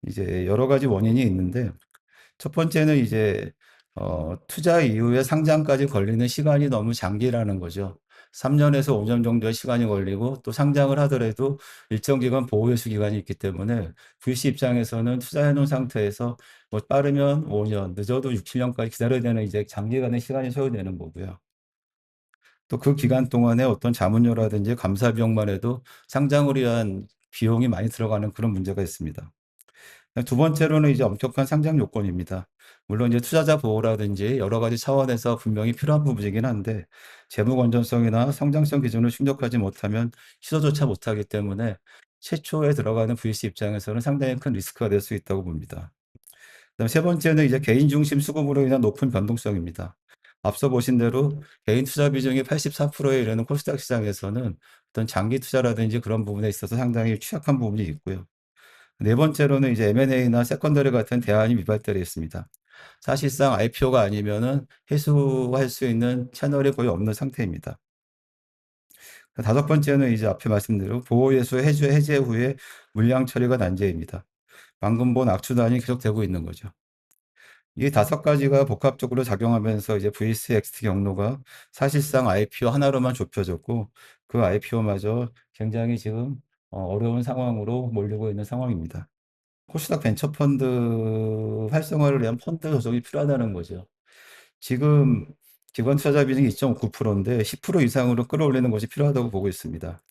이제 여러 가지 원인이 있는데 첫 번째는 이제 투자 이후에 상장까지 걸리는 시간이 너무 장기라는 거죠. 3년에서 5년 정도의 시간이 걸리고 또 상장을 하더라도 일정 기간 보호예수 기간이 있기 때문에 VC 입장에서는 투자해 놓은 상태에서 뭐 빠르면 5년, 늦어도 6, 7년까지 기다려야 되는 이제 장기간의 시간이 소요되는 거고요. 또 그 기간 동안에 어떤 자문료라든지 감사 비용만 해도 상장을 위한 비용이 많이 들어가는 그런 문제가 있습니다. 두 번째로는 이제 엄격한 상장 요건입니다. 물론 이제 투자자 보호라든지 여러 가지 차원에서 분명히 필요한 부분이긴 한데 재무 건전성이나 성장성 기준을 충족하지 못하면 시도조차 못하기 때문에 최초에 들어가는 VC 입장에서는 상당히 큰 리스크가 될 수 있다고 봅니다. 그다음 세 번째는 이제 개인 중심 수급으로 인한 높은 변동성입니다. 앞서 보신 대로 개인 투자 비중이 84%에 이르는 코스닥 시장에서는 어떤 장기 투자라든지 그런 부분에 있어서 상당히 취약한 부분이 있고요. 네 번째로는 이제 M&A나 세컨더리 같은 대안이 미발달해 있습니다. 사실상 IPO가 아니면은 회수할 수 있는 채널이 거의 없는 상태입니다. 다섯 번째는 이제 앞에 말씀드린 보호예수 해제 후에 물량 처리가 난제입니다. 방금 본 악순환이 계속되고 있는 거죠. 이 다섯 가지가 복합적으로 작용하면서 이제 VC 엑시트 경로가 사실상 IPO 하나로만 좁혀졌고 그 IPO마저 굉장히 지금 어려운 상황으로 몰리고 있는 상황입니다. 코스닥 벤처 펀드 활성화를 위한 펀드 조성이 필요하다는 거죠. 지금 기관 투자자 비중이 2.9%인데 10% 이상으로 끌어올리는 것이 필요하다고 보고 있습니다.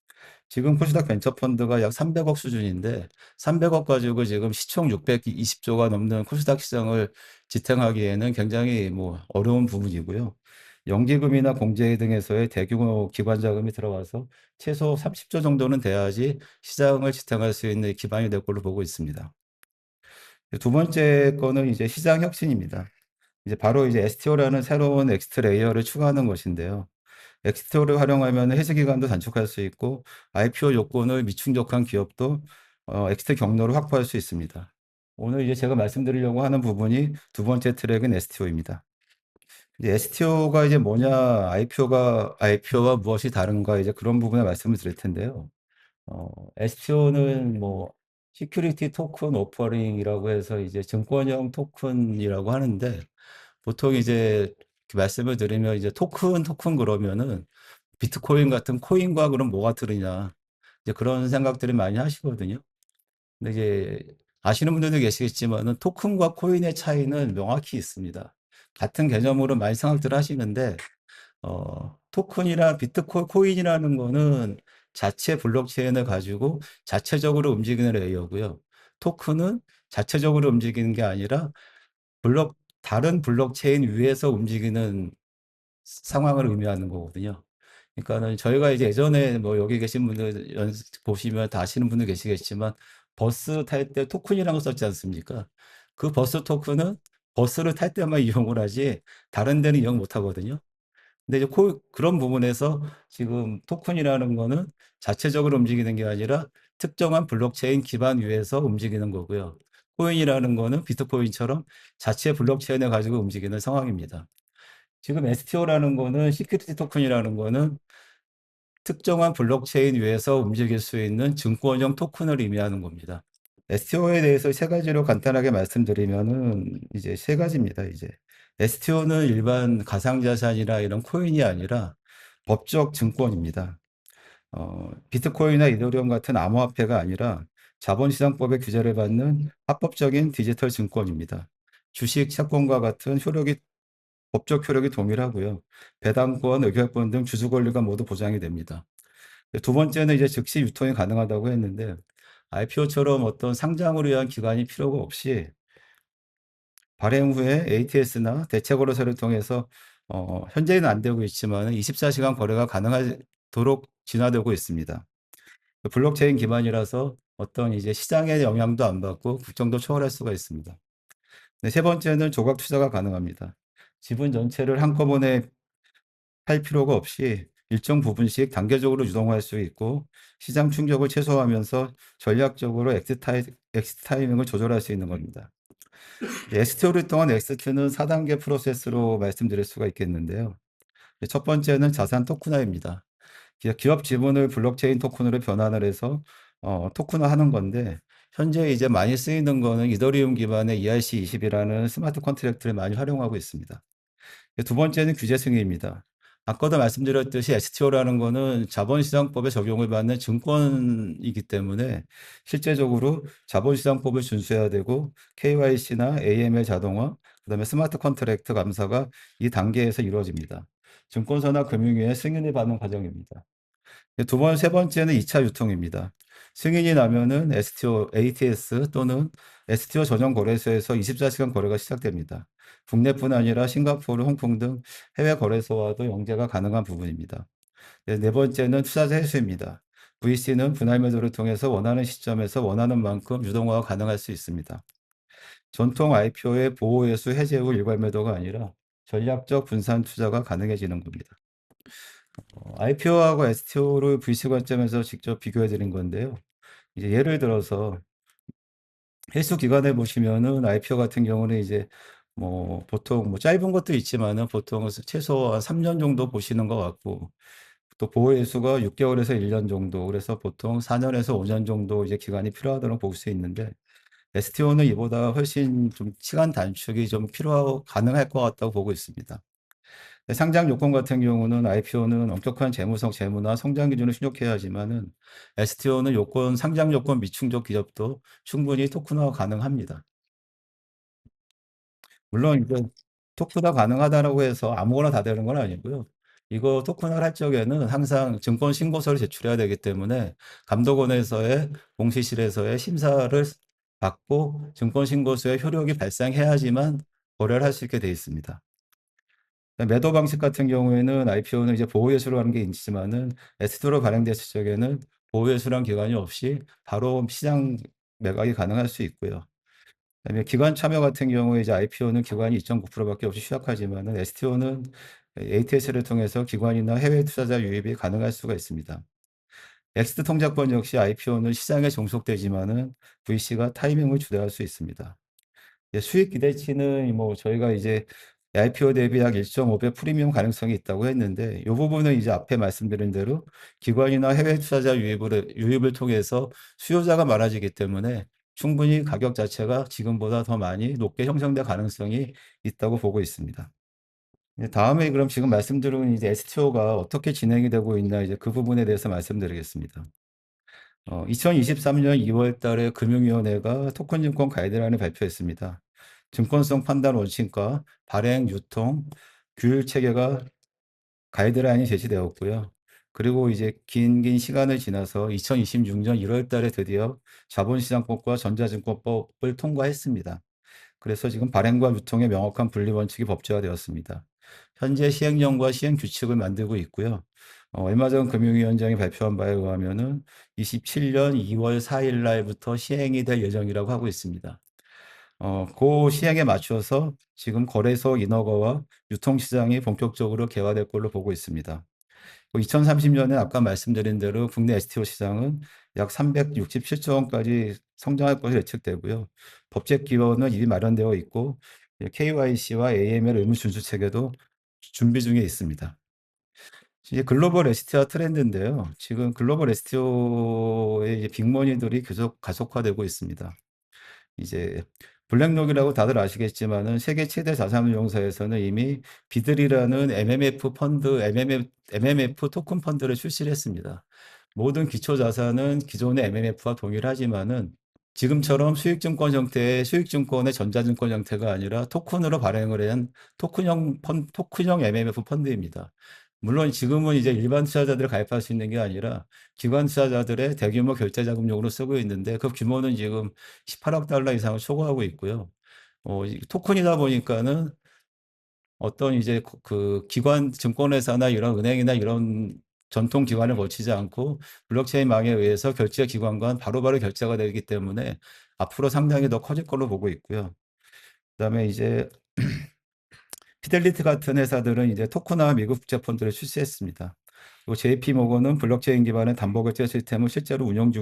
지금 코스닥 벤처 펀드가 약 300억 수준인데 300억 가지고 지금 시총 620조가 넘는 코스닥 시장을 지탱하기에는 굉장히 뭐 어려운 부분이고요. 연기금이나 공제 등에서의 대규모 기관 자금이 들어가서 최소 30조 정도는 돼야지 시장을 지탱할 수 있는 기반이 될 걸로 보고 있습니다. 두 번째 거는 이제 시장 혁신입니다. 이제 바로 이제 STO라는 새로운 엑시트 레이어를 추가하는 것인데요. 엑시트를 활용하면 해지 기간도 단축할 수 있고 IPO 요건을 미충족한 기업도 엑시트 경로를 확보할 수 있습니다. 오늘 이제 제가 말씀드리려고 하는 부분이 두 번째 트랙은 STO입니다. 이제 STO가 이제 뭐냐, IPO와 무엇이 다른가 이제 그런 부분에 말씀을 드릴 텐데요. STO는 뭐 시큐리티 토큰 오퍼링이라고 해서 이제 증권형 토큰이라고 하는데 보통 이제 이렇게 말씀을 드리면 이제 토큰 그러면은 비트코인 같은 코인과 그럼 뭐가 다르냐 이제 그런 생각들을 많이 하시거든요. 근데 이제 아시는 분들도 계시겠지만은 토큰과 코인의 차이는 명확히 있습니다. 같은 개념으로 많이 생각들 하시는데 토큰이나 코인이라는 거는 자체 블록체인을 가지고 자체적으로 움직이는 레이어고요. 토큰은 자체적으로 움직이는 게 아니라 다른 블록체인 위에서 움직이는 상황을 의미하는 거거든요. 그러니까는 저희가 이제 예전에 뭐 여기 계신 분들 보시면 다 아시는 분들 계시겠지만 버스 탈 때 토큰이라는 거 썼지 않습니까? 그 버스 토큰은 버스를 탈 때만 이용을 하지 다른 데는 이용 못 하거든요. 근데 이제 그런 부분에서 지금 토큰이라는 거는 자체적으로 움직이는 게 아니라 특정한 블록체인 기반 위에서 움직이는 거고요. 코인이라는 거는 비트코인처럼 자체 블록체인을 가지고 움직이는 상황입니다. 지금 STO라는 거는 시큐리티 토큰이라는 거는 특정한 블록체인 위에서 움직일 수 있는 증권형 토큰을 의미하는 겁니다. STO에 대해서 세 가지로 간단하게 말씀드리면은 이제 세 가지입니다. 이제 STO는 일반 가상자산이나 이런 코인이 아니라 법적 증권입니다. 비트코인이나 이더리움 같은 암호화폐가 아니라 자본시장법의 규제를 받는 합법적인 디지털 증권입니다. 주식, 채권과 같은 법적 효력이 동일하고요. 배당권, 의결권 등 주주 권리가 모두 보장이 됩니다. 두 번째는 이제 즉시 유통이 가능하다고 했는데 IPO처럼 어떤 상장을 위한 기간이 필요가 없이 발행 후에 ATS나 대체거래소를 통해서 현재는 안 되고 있지만 24시간 거래가 가능하도록 진화되고 있습니다. 블록체인 기반이라서 어떤 이제 시장의 영향도 안 받고 국정도 초월할 수가 있습니다. 네, 세 번째는 조각 투자가 가능합니다. 지분 전체를 한꺼번에 할 필요가 없이 일정 부분씩 단계적으로 유동할 수 있고 시장 충격을 최소화하면서 전략적으로 엑스 타이밍을 조절할 수 있는 겁니다. STO를 통한 엑스트는 4단계 프로세스로 말씀드릴 수가 있겠는데요. 첫 번째는 자산 토큰화입니다. 기업 지분을 블록체인 토큰으로 변환을 해서 토큰화하는 건데 현재 이제 많이 쓰이는 거는 이더리움 기반의 ERC20이라는 스마트 컨트랙트를 많이 활용하고 있습니다. 두 번째는 규제 승인입니다. 아까도 말씀드렸듯이 STO라는 거는 자본시장법에 적용을 받는 증권이기 때문에 실제적으로 자본시장법을 준수해야 되고 KYC나 AML 자동화, 그다음에 스마트 컨트랙트 감사가 이 단계에서 이루어집니다. 증권사나 금융위의 승인을 받는 과정입니다. 세 번째는 2차 유통입니다. 승인이 나면은 STO, ATS 또는 STO 전용 거래소에서 24시간 거래가 시작됩니다. 국내뿐 아니라 싱가포르, 홍콩 등 해외 거래소와도 연계가 가능한 부분입니다. 네 번째는 투자자 회수입니다. VC는 분할 매도를 통해서 원하는 시점에서 원하는 만큼 유동화가 가능할 수 있습니다. 전통 IPO의 보호 회수 해제 후 일괄 매도가 아니라 전략적 분산 투자가 가능해지는 겁니다. IPO하고 STO를 VC 관점에서 직접 비교해 드린 건데요. 이제 예를 들어서 헬스 기간에 보시면은 IPO 같은 경우는 이제 보통 짧은 것도 있지만은 보통 최소한 3년 정도 보시는 것 같고 또 보호 일수가 6개월에서 1년 정도 그래서 보통 4년에서 5년 정도 이제 기간이 필요하다고 볼 수 있는데 STO는 이보다 훨씬 좀 시간 단축이 좀 가능할 것 같다고 보고 있습니다. 상장 요건 같은 경우는 IPO는 엄격한 재무성 재무나 성장 기준을 충족해야 하지만은 STO는 상장 요건 미충족 기업도 충분히 토큰화 가능합니다. 물론 이제 토큰화 가능하다라고 해서 아무거나 다 되는 건 아니고요. 이거 토큰화를 할 적에는 항상 증권 신고서를 제출해야 되기 때문에 감독원에서의 공시실에서의 심사를 받고 증권 신고서의 효력이 발생해야지만 거래를 할 수 있게 돼 있습니다. 매도 방식 같은 경우에는 IPO는 이제 보호예수로 하는 게 있지만은 STO로 발행됐을 적에는 보호예수란 기간이 없이 바로 시장 매각이 가능할 수 있고요. 그다음에 기관 참여 같은 경우에 이제 IPO는 기관이 2.9%밖에 없이 취약하지만은 STO는 ATS를 통해서 기관이나 해외 투자자 유입이 가능할 수가 있습니다. 엑스트 통작권 역시 IPO는 시장에 종속되지만은 VC가 타이밍을 주도할 수 있습니다. 수익 기대치는 저희가 이제 IPO 대비 약 1.5배 프리미엄 가능성이 있다고 했는데 이 부분은 이제 앞에 말씀드린 대로 기관이나 해외 투자자 유입을 통해서 수요자가 많아지기 때문에 충분히 가격 자체가 지금보다 더 많이 높게 형성될 가능성이 있다고 보고 있습니다. 다음에 그럼 지금 말씀드린 이제 STO가 어떻게 진행이 되고 있나 이제 그 부분에 대해서 말씀드리겠습니다. 2023년 2월 달에 금융위원회가 토큰 증권 가이드라인을 발표했습니다. 증권성 판단 원칙과 발행, 유통, 규율 체계가 가이드라인이 제시되었고요. 그리고 이제 긴 시간을 지나서 2026년 1월 달에 드디어 자본시장법과 전자증권법을 통과했습니다. 그래서 지금 발행과 유통의 명확한 분리 원칙이 법제화되었습니다. 현재 시행령과 시행 규칙을 만들고 있고요. 얼마 전 금융위원장이 발표한 바에 의하면은 27년 2월 4일 날부터 시행이 될 예정이라고 하고 있습니다. 그 시행에 맞춰서 지금 거래소 인허가와 유통시장이 본격적으로 개화될 걸로 보고 있습니다. 2030년에 아까 말씀드린 대로 국내 STO 시장은 약 367조 원까지 성장할 것으로 예측되고요. 법적 기반은 이미 마련되어 있고 KYC와 AML 의무 준수 체계도 준비 중에 있습니다. 이제 글로벌 STO 트렌드인데요. 지금 글로벌 STO의 빅머니들이 계속 가속화되고 있습니다. 이제 블랙록이라고 다들 아시겠지만은 세계 최대 자산운용사에서는 이미 비들이라는 MMF 펀드, MMF 토큰 펀드를 출시를 했습니다. 모든 기초 자산은 기존의 MMF와 동일하지만은 지금처럼 수익증권 형태의 수익증권의 전자증권 형태가 아니라 토큰으로 발행을 한 토큰형 MMF 펀드입니다. 물론 지금은 이제 일반 투자자들 가입할 수 있는 게 아니라 기관 투자자들의 대규모 결제 자금용으로 쓰고 있는데 그 규모는 지금 18억 달러 이상을 초과하고 있고요. 토큰이다 보니까는 어떤 이제 그 기관 증권회사나 이런 은행이나 이런 전통 기관을 거치지 않고 블록체인망에 의해서 결제 기관과 바로바로 결제가 되기 때문에 앞으로 상당히 더 커질 걸로 보고 있고요. 그다음에 이제 피델리티 같은 회사들은 이제 토큰화 미국 국제 펀드를 출시했습니다. 그리고 JP 모건은 블록체인 기반의 담보결제 시스템을 실제로 운영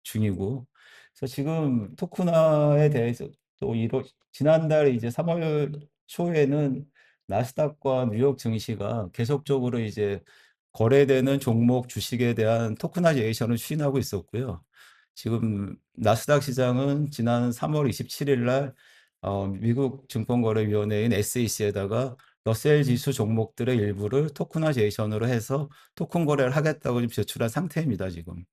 중이고, 그래서 지금 토큰화에 대해서 또 지난달 이제 3월 초에는 나스닥과 뉴욕 증시가 계속적으로 이제 거래되는 종목 주식에 대한 토큰화제이션을 추진하고 있었고요. 지금 나스닥 시장은 지난 3월 27일 날 미국 증권거래위원회인 SEC에다가 러셀 지수 종목들의 일부를 토큰화제이션으로 해서 토큰 거래를 하겠다고 지금 제출한 상태입니다, 지금.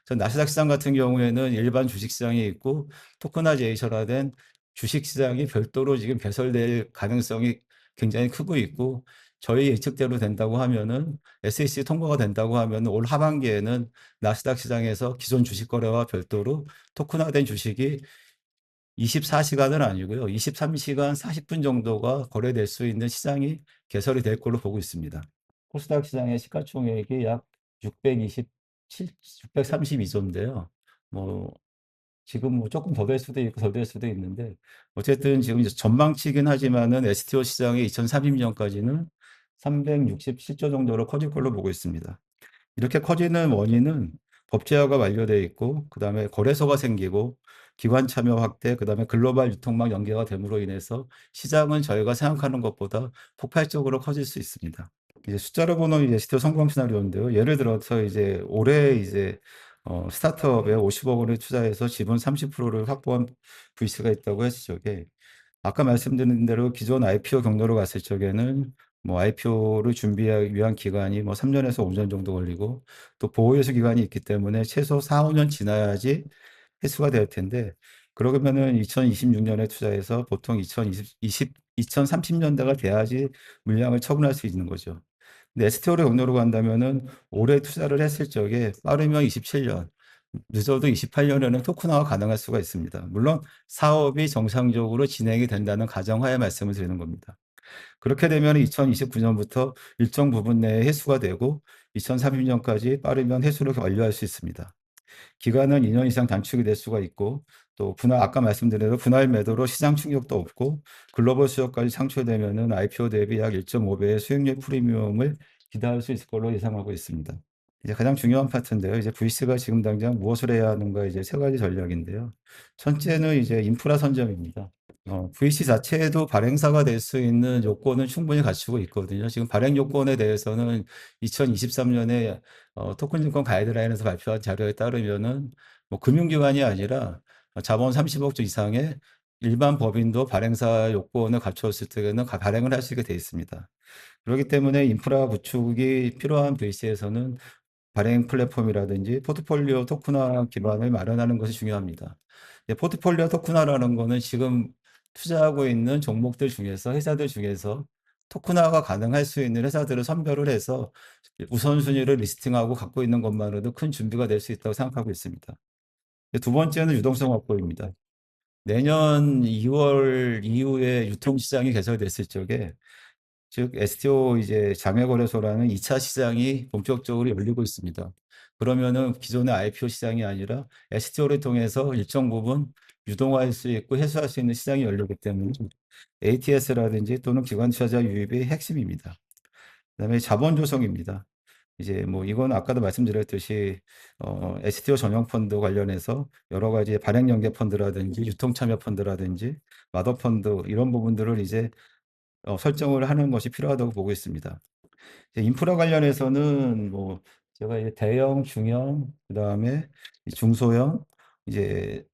그래서 나스닥 시장 같은 경우에는 일반 주식 시장이 있고 토큰화제이션화된 주식 시장이 별도로 지금 개설될 가능성이 굉장히 크고 있고 저희 예측대로 된다고 하면은 SEC 통과가 된다고 하면 올 하반기에는 나스닥 시장에서 기존 주식 거래와 별도로 토큰화된 주식이 24시간은 아니고요. 23시간 40분 정도가 거래될 수 있는 시장이 개설이 될 걸로 보고 있습니다. 코스닥 시장의 시가총액이 약 632조인데요. 뭐 지금 뭐 조금 더 될 수도 있고 덜 될 수도 있는데 어쨌든 지금 이제 전망치긴 하지만은 STO 시장이 2030년까지는 367조 정도로 커질 걸로 보고 있습니다. 이렇게 커지는 원인은 법제화가 완료되어 있고 그다음에 거래소가 생기고 기관 참여 확대 그다음에 글로벌 유통망 연계가 됨으로 인해서 시장은 저희가 생각하는 것보다 폭발적으로 커질 수 있습니다. 이제 숫자로 보는 이제 STO 성공 시나리오인데요. 예를 들어서 이제 올해 이제 스타트업에 50억 원을 투자해서 지분 30%를 확보한 VC가 있다고 했을 적에 아까 말씀드린 대로 기존 IPO 경로로 갔을 적에는 뭐 IPO를 준비하기 위한 기간이 뭐 3년에서 5년 정도 걸리고 또 보호효소 기간이 있기 때문에 최소 4, 5년 지나야지 회수가 될 텐데 그러면은 2026년에 투자해서 보통 2030년대가 돼야지 물량을 처분할 수 있는 거죠. 근데 STO를 경로로 간다면은 올해 투자를 했을 적에 빠르면 27년, 늦어도 28년에는 토큰화가 가능할 수가 있습니다. 물론 사업이 정상적으로 진행이 된다는 가정하에 말씀을 드리는 겁니다. 그렇게 되면 2029년부터 일정 부분 내에 회수가 되고 2030년까지 빠르면 회수를 완료할 수 있습니다. 기간은 2년 이상 단축이 될 수가 있고 또 아까 말씀드린 대로 분할 매도로 시장 충격도 없고 글로벌 수요까지 창출되면은 IPO 대비 약 1.5배의 수익률 프리미엄을 기대할 수 있을 걸로 예상하고 있습니다. 이제 가장 중요한 파트인데요. 이제 VC가 지금 당장 무엇을 해야 하는가 이제 세 가지 전략인데요. 첫째는 이제 인프라 선점입니다. VC 자체도 발행사가 될 수 있는 요건은 충분히 갖추고 있거든요. 지금 발행 요건에 대해서는 2023년에 토큰증권 가이드라인에서 발표한 자료에 따르면은 뭐 금융기관이 아니라 자본 30억 이상의 일반 법인도 발행사 요건을 갖추었을 때는 발행을 할 수 있게 돼 있습니다. 그렇기 때문에 인프라 구축이 필요한 VC에서는 발행 플랫폼이라든지 포트폴리오 토큰화 기반을 마련하는 것이 중요합니다. 포트폴리오 토큰화라는 거는 지금 투자하고 있는 종목들 중에서 회사들 중에서 토큰화가 가능할 수 있는 회사들을 선별을 해서 우선순위를 리스팅하고 갖고 있는 것만으로도 큰 준비가 될 수 있다고 생각하고 있습니다. 두 번째는 유동성 확보입니다. 내년 2월 이후에 유통시장이 개설됐을 적에 즉 STO 이제 장외거래소라는 2차 시장이 본격적으로 열리고 있습니다. 그러면은 기존의 IPO 시장이 아니라 STO를 통해서 일정 부분 유동화할 수 있고 해소할 수 있는 시장이 열리기 때문에 ATS라든지 또는 기관 투자자 유입이 핵심입니다. 그다음에 자본 조성입니다. 이제 뭐 이건 아까도 말씀드렸듯이 STO 전용 펀드 관련해서 여러 가지 발행 연계 펀드라든지 유통 참여 펀드라든지 마더 펀드 이런 부분들을 이제 설정을 하는 것이 필요하다고 보고 있습니다. 이제 인프라 관련해서는 뭐 제가 이제 대형, 중형, 그다음에 중소형 이제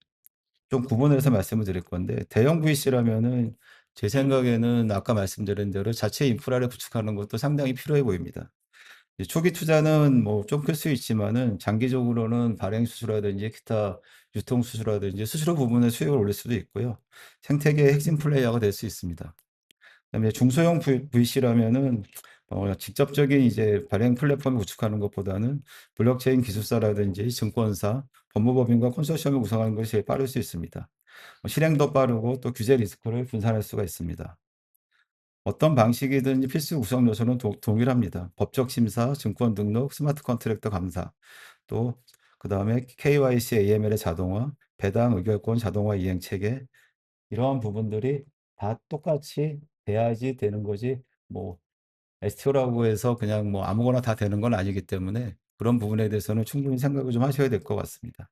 좀 구분해서 말씀을 드릴 건데 대형 VC라면은 제 생각에는 아까 말씀드린 대로 자체 인프라를 구축하는 것도 상당히 필요해 보입니다. 이제 초기 투자는 뭐 좀 클 수 있지만은 장기적으로는 발행 수수라든지 기타 유통 수수라든지 수수료 부분의 수익을 올릴 수도 있고요. 생태계의 핵심 플레이어가 될 수 있습니다. 그다음에 중소형 VC라면은 직접적인 이제 발행 플랫폼을 구축하는 것보다는 블록체인 기술사라든지 증권사, 법무법인과 컨소시엄을 구성하는 것이 제일 빠를 수 있습니다. 실행도 빠르고 또 규제 리스크를 분산할 수가 있습니다. 어떤 방식이든지 필수 구성 요소는 동일합니다. 법적 심사, 증권 등록, 스마트 컨트랙터 감사, 또 그다음에 KYC, AML의 자동화, 배당 의결권 자동화 이행 체계 이러한 부분들이 다 똑같이 돼야지 되는 거지 뭐 STO라고 해서 그냥 뭐 아무거나 다 되는 건 아니기 때문에 그런 부분에 대해서는 충분히 생각을 좀 하셔야 될 것 같습니다.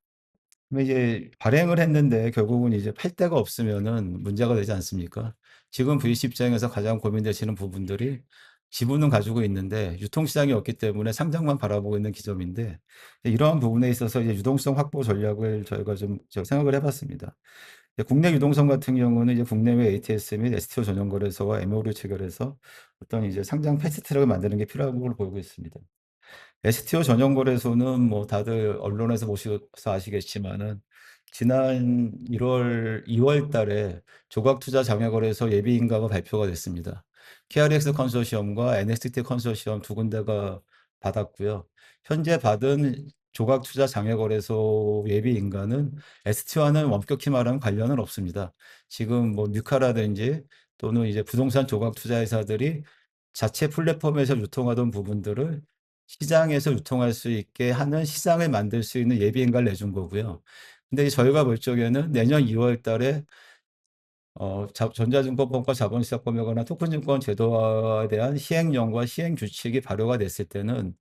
근데 이제 발행을 했는데 결국은 이제 팔 데가 없으면은 문제가 되지 않습니까? 지금 VC 입장에서 가장 고민되시는 부분들이 지분은 가지고 있는데 유통시장이 없기 때문에 상장만 바라보고 있는 기점인데 이러한 부분에 있어서 이제 유동성 확보 전략을 저희가 좀 생각을 해봤습니다. 국내 유동성 같은 경우는 이제 국내외 ATS 및 STO 전용 거래소와 MOU 체결해서 어떤 이제 상장 패스트트랙을 만드는 게 필요한 걸로 보이고 있습니다. STO 전용 거래소는 뭐 다들 언론에서 보셔서 아시겠지만은 지난 2월 달에 조각 투자 장외 거래소 예비 인가가 발표가 됐습니다. KRX 컨소시엄과 NXT 컨소시엄 두 군데가 받았고요. 현재 받은 조각 투자 장외 거래소 예비 인가는 ST와는 엄격히 말하면 관련은 없습니다. 지금 뭐 뉴카라든지 또는 이제 부동산 조각 투자 회사들이 자체 플랫폼에서 유통하던 부분들을 시장에서 유통할 수 있게 하는 시장을 만들 수 있는 예비 인가를 내준 거고요. 근데 저희가 볼 적에는 내년 2월 달에 전자증권법과 자본시장법에 관한 토큰증권 제도화에 대한 시행령과 시행 규칙이 발효가 됐을 때는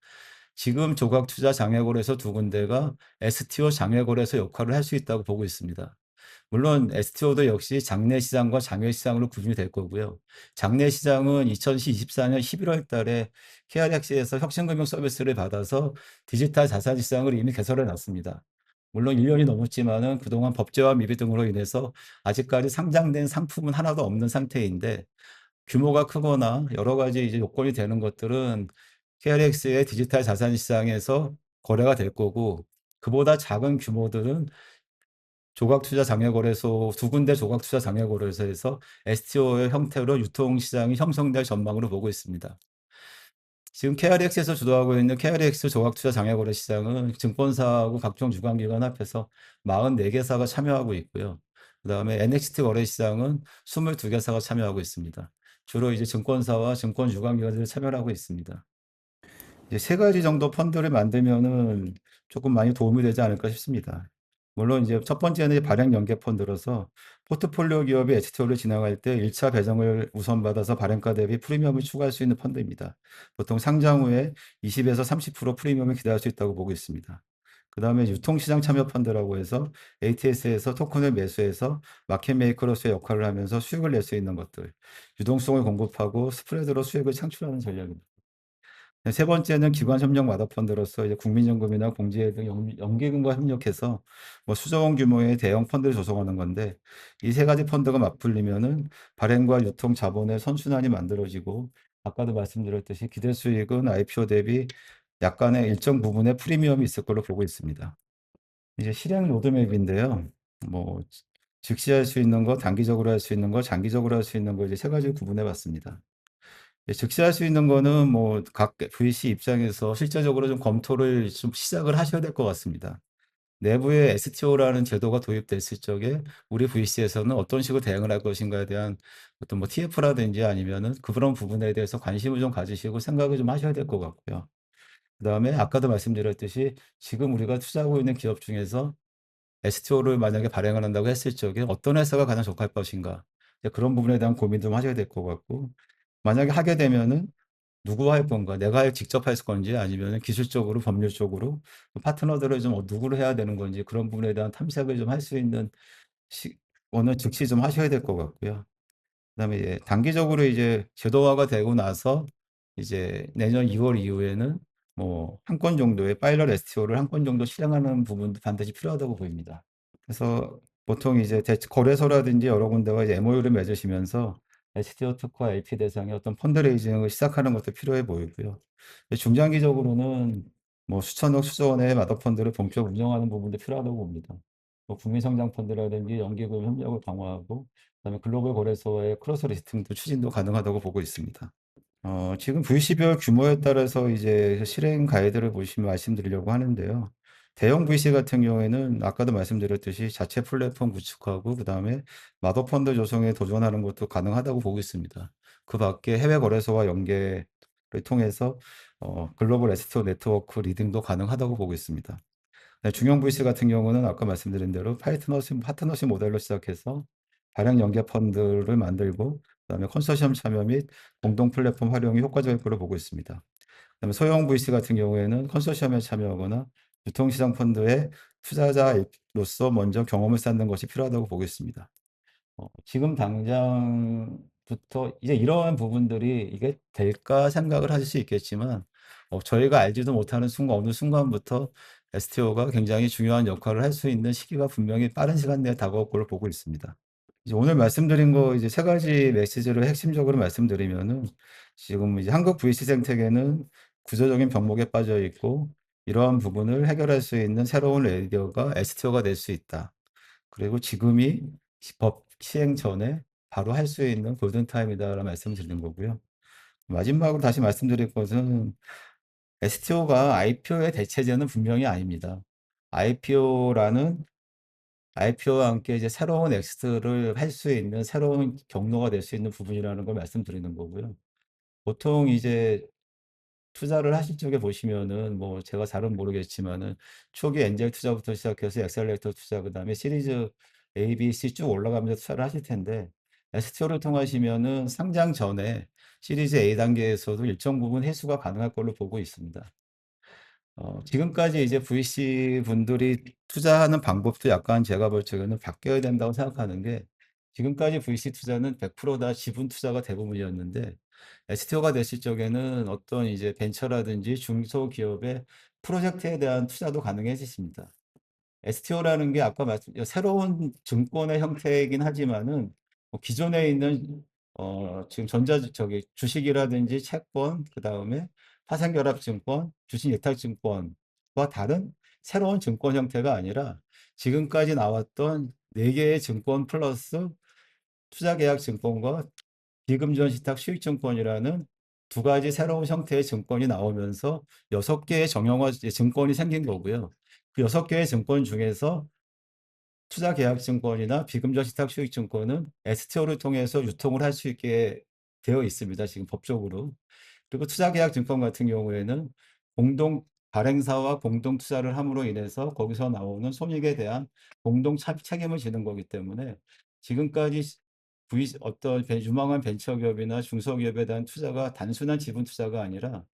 지금 조각투자 장외거래소 두 군데가 STO 장외거래소 역할을 할 수 있다고 보고 있습니다. 물론 STO도 역시 장내 시장과 장외 시장으로 구분이 될 거고요. 장내 시장은 2024년 11월 달에 KRX에서 혁신금융 서비스를 받아서 디지털 자산 시장을 이미 개설해 놨습니다. 물론 1년이 넘었지만은 그동안 법제화 미비 등으로 인해서 아직까지 상장된 상품은 하나도 없는 상태인데 규모가 크거나 여러 가지 이제 요건이 되는 것들은 KRX의 디지털 자산 시장에서 거래가 될 거고 그보다 작은 규모들은 조각투자 장외거래소 두 군데 조각투자 장외거래소에서 STO의 형태로 유통시장이 형성될 전망으로 보고 있습니다. 지금 KRX에서 주도하고 있는 KRX 조각투자 장외거래 시장은 증권사하고 각종 주관기관 합해서 44개사가 참여하고 있고요. 그다음에 NXT 거래 시장은 22개사가 참여하고 있습니다. 주로 이제 증권사와 증권 주관기관들이 참여를 하고 있습니다. 이제 세 가지 정도 펀드를 만들면은 조금 많이 도움이 되지 않을까 싶습니다. 물론 이제 첫 번째는 발행 연계 펀드로서 포트폴리오 기업이 HTO를 진행할 때 1차 배정을 우선 받아서 발행가 대비 프리미엄을 추가할 수 있는 펀드입니다. 보통 상장 후에 20에서 30% 프리미엄을 기대할 수 있다고 보고 있습니다. 그다음에 유통시장 참여 펀드라고 해서 ATS에서 토큰을 매수해서 마켓 메이커로서의 역할을 하면서 수익을 낼 수 있는 것들, 유동성을 공급하고 스프레드로 수익을 창출하는 전략입니다. 네, 세 번째는 기관 협력 마더 펀드로서 이제 국민연금이나 공제 등 연기금과 협력해서 뭐 수조원 규모의 대형 펀드를 조성하는 건데, 이 세 가지 펀드가 맞불리면은 발행과 유통 자본의 선순환이 만들어지고, 아까도 말씀드렸듯이 기대 수익은 IPO 대비 약간의 일정 부분의 프리미엄이 있을 걸로 보고 있습니다. 이제 실행 로드맵인데요. 뭐 즉시 할 수 있는 거, 단기적으로 할 수 있는 거, 장기적으로 할 수 있는 거, 이제 세 가지로 구분해 봤습니다. 즉시 할 수 있는 거는 뭐 각 VC 입장에서 실제적으로 좀 검토를 좀 시작을 하셔야 될 것 같습니다. 내부에 STO라는 제도가 도입됐을 적에 우리 VC에서는 어떤 식으로 대응을 할 것인가에 대한 어떤 뭐 TF라든지 아니면은 그런 부분에 대해서 관심을 좀 가지시고 생각을 좀 하셔야 될 것 같고요. 그다음에 아까도 말씀드렸듯이 지금 우리가 투자하고 있는 기업 중에서 STO를 만약에 발행을 한다고 했을 적에 어떤 회사가 가장 적합할 것인가. 이제 그런 부분에 대한 고민 좀 하셔야 될 것 같고, 만약에 하게 되면은 누구와 할 건가? 내가 직접 할 건지 아니면은 기술적으로 법률적으로 파트너들을 좀 누구로 해야 되는 건지 그런 부분에 대한 탐색을 좀 할 수 있는 시 거는 즉시 좀 하셔야 될 것 같고요. 그다음에 이제 단기적으로 이제 제도화가 되고 나서 이제 내년 2월 이후에는 뭐 한 건 정도의 파일럿 STO를 한 건 정도 실행하는 부분도 반드시 필요하다고 보입니다. 그래서 보통 이제 거래소라든지 여러 군데와 이제 MOU를 맺으시면서 STO 특화 LP 대상의 어떤 펀드레이징을 시작하는 것도 필요해 보이고요. 중장기적으로는 뭐 수천억, 수조원의 마더펀드를 본격 운영하는 부분도 필요하다고 봅니다. 뭐 국민성장펀드라든지 연기금 협력을 강화하고, 그다음에 글로벌 거래소와의 크로스 리스팅도 추진도 가능하다고 보고 있습니다. 지금 VC별 규모에 따라서 이제 실행 가이드를 보시면 말씀드리려고 하는데요. 대형 VC 같은 경우에는 아까도 말씀드렸듯이 자체 플랫폼 구축하고 그다음에 마더 펀드 조성에 도전하는 것도 가능하다고 보고 있습니다. 그 밖에 해외 거래소와 연계를 통해서 글로벌 STO 네트워크 리딩도 가능하다고 보고 있습니다. 네, 중형 VC 같은 경우는 아까 말씀드린 대로 파트너십 모델로 시작해서 발행 연계 펀드를 만들고 그다음에 컨소시엄 참여 및 공동 플랫폼 활용이 효과적일 거로 보고 있습니다. 그다음에 소형 VC 같은 경우에는 컨소시엄에 참여하거나 유통시장 펀드의 투자자로서 먼저 경험을 쌓는 것이 필요하다고 보고 있습니다. 지금 당장부터 이제 이러한 부분들이 이게 될까 생각을 하실 수 있겠지만, 저희가 알지도 못하는 순간 어느 순간부터 STO가 굉장히 중요한 역할을 할 수 있는 시기가 분명히 빠른 시간 내에 다가올 걸로 보고 있습니다. 이제 오늘 말씀드린 거 이제 세 가지 메시지를 핵심적으로 말씀드리면은, 지금 이제 한국 VC 생태계는 구조적인 병목에 빠져 있고 이러한 부분을 해결할 수 있는 새로운 레이디어가 STO가 될 수 있다. 그리고 지금이 법 시행 전에 바로 할 수 있는 골든타임이다라는 말씀을 드리는 거고요. 마지막으로 다시 말씀드릴 것은 STO가 IPO의 대체제는 분명히 아닙니다. IPO라는 IPO와 함께 이제 새로운 엑시트를 할 수 있는 새로운 경로가 될 수 있는 부분이라는 걸 말씀드리는 거고요. 보통 이제 투자를 하실 적에 보시면은 뭐 제가 잘은 모르겠지만은 초기 엔젤 투자부터 시작해서 엑셀레이터 투자 그다음에 시리즈 A, B, C 쭉 올라가면서 투자를 하실 텐데, STO를 통하시면은 상장 전에 시리즈 A 단계에서도 일정 부분 회수가 가능할 걸로 보고 있습니다. 지금까지 이제 VC 분들이 투자하는 방법도 약간 제가 볼 적에는 바뀌어야 된다고 생각하는 게, 지금까지 VC 투자는 100%다 지분 투자가 대부분이었는데 STO가 됐을 적에는 어떤 이제 벤처라든지 중소기업의 프로젝트에 대한 투자도 가능해지십니다. STO라는 게 아까 말씀 새로운 증권의 형태이긴 하지만은 뭐 기존에 있는 지금 주식이라든지 채권 그다음에 화생결합증권, 주식예탁증권과 다른 새로운 증권 형태가 아니라 지금까지 나왔던 4 개의 증권 플러스 투자계약증권과 비금전시탁 수익증권이라는 2 가지 새로운 형태의 증권이 나오면서 6 개의 정형화 증권이 생긴 거고요. 그 6 개의 증권 중에서 투자계약증권이나 비금전시탁 수익증권은 STO를 통해서 유통을 할 수 있게 되어 있습니다, 지금 법적으로. 그리고 투자계약증권 같은 경우에는 공동 발행사와 공동 투자를 함으로 인해서 거기서 나오는 손익에 대한 공동 책임을 지는 거기 때문에 지금까지 어떤 유망한 벤처기업이나 중소기업에 대한 투자가 단순한 지분 투자가 아니라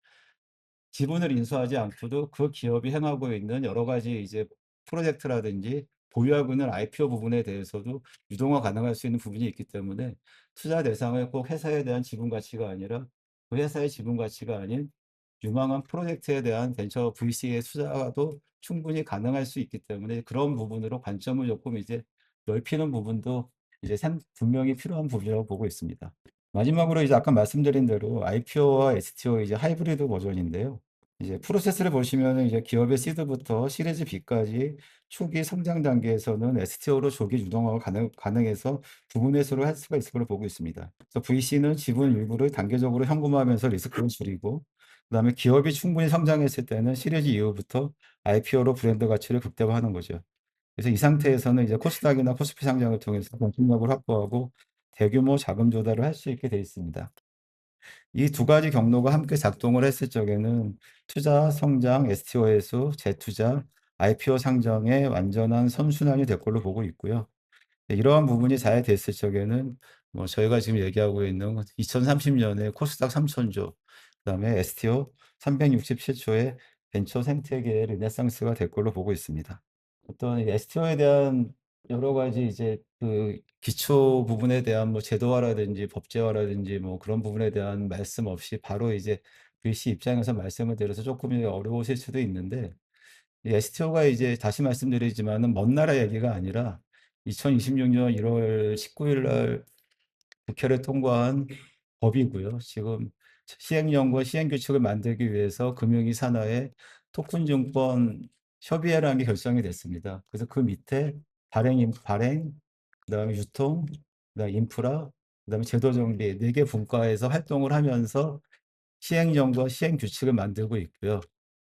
지분을 인수하지 않고도 그 기업이 행하고 있는 여러 가지 이제 프로젝트라든지 보유하고 있는 IPO 부분에 대해서도 유동화 가능할 수 있는 부분이 있기 때문에 투자 대상을 꼭 회사에 대한 지분 가치가 아니라 그 회사의 지분 가치가 아닌 유망한 프로젝트에 대한 벤처 VC의 투자도 충분히 가능할 수 있기 때문에 그런 부분으로 관점을 조금 이제 넓히는 부분도 이제 분명히 필요한 부분이라고 보고 있습니다. 마지막으로 이제 아까 말씀드린 대로 IPO와 STO 이제 하이브리드 버전인데요. 이제 프로세스를 보시면은 이제 기업의 시드부터 시리즈 B까지 초기 성장 단계에서는 STO로 조기 유동화가 가능해서 부분 회수를 할 수가 있을 걸로 보고 있습니다. 그래서 VC는 지분 일부를 단계적으로 현금화하면서 리스크를 줄이고 그다음에 기업이 충분히 성장했을 때는 시리즈 이후부터 IPO로 브랜드 가치를 극대화하는 거죠. 그래서 이 상태에서는 이제 코스닥이나 코스피 상장을 통해서 공신력을 확보하고 대규모 자금 조달을 할 수 있게 돼 있습니다. 이 두 가지 경로가 함께 작동을 했을 적에는 투자, 성장, STO 회수, 재투자, IPO 상장의 완전한 선순환이 될 걸로 보고 있고요. 네, 이러한 부분이 잘 됐을 적에는 뭐 저희가 지금 얘기하고 있는 2030년에 코스닥 3,000조, 그다음에 STO 367조의 벤처 생태계의 르네상스가 될 걸로 보고 있습니다. 어떤 STO에 대한 여러 가지 이제 그 기초 부분에 대한 뭐 제도화라든지 법제화라든지 뭐 그런 부분에 대한 말씀 없이 바로 이제 VC 입장에서 말씀을 드려서 조금 어려우실 수도 있는데 이 STO가 이제 다시 말씀드리지만은 먼 나라 얘기가 아니라 2026년 1월 19일 날 국회를 통과한 법이고요. 지금 시행령과 시행규칙을 만들기 위해서 금융위 산하에 토큰증권 협의회라는 게 결성이 됐습니다. 그래서 그 밑에 발행, 그다음에 유통, 그다음에 인프라, 그다음에 제도 정비 4개 분과에서 활동을 하면서 시행령과 시행규칙을 만들고 있고요.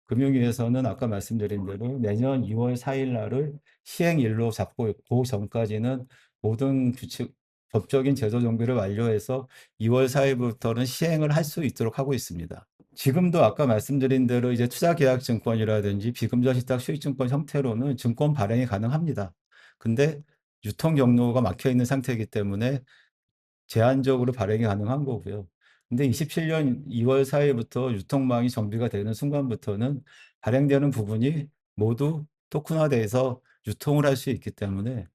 금융위에서는 아까 말씀드린 대로 내년 2월 4일 날을 시행일로 잡고 있고 전까지는 모든 규칙 법적인 제도 정비를 완료해서 2월 4일부터는 시행을 할 수 있도록 하고 있습니다. 지금도 아까 말씀드린 대로 이제 투자계약증권이라든지 비금전시탁 수익증권 형태로는 증권 발행이 가능합니다. 근데 유통 경로가 막혀 있는 상태이기 때문에 제한적으로 발행이 가능한 거고요. 근데 27년 2월 4일부터 유통망이 정비가 되는 순간부터는 발행되는 부분이 모두 토큰화돼서 유통을 할 수 있기 때문에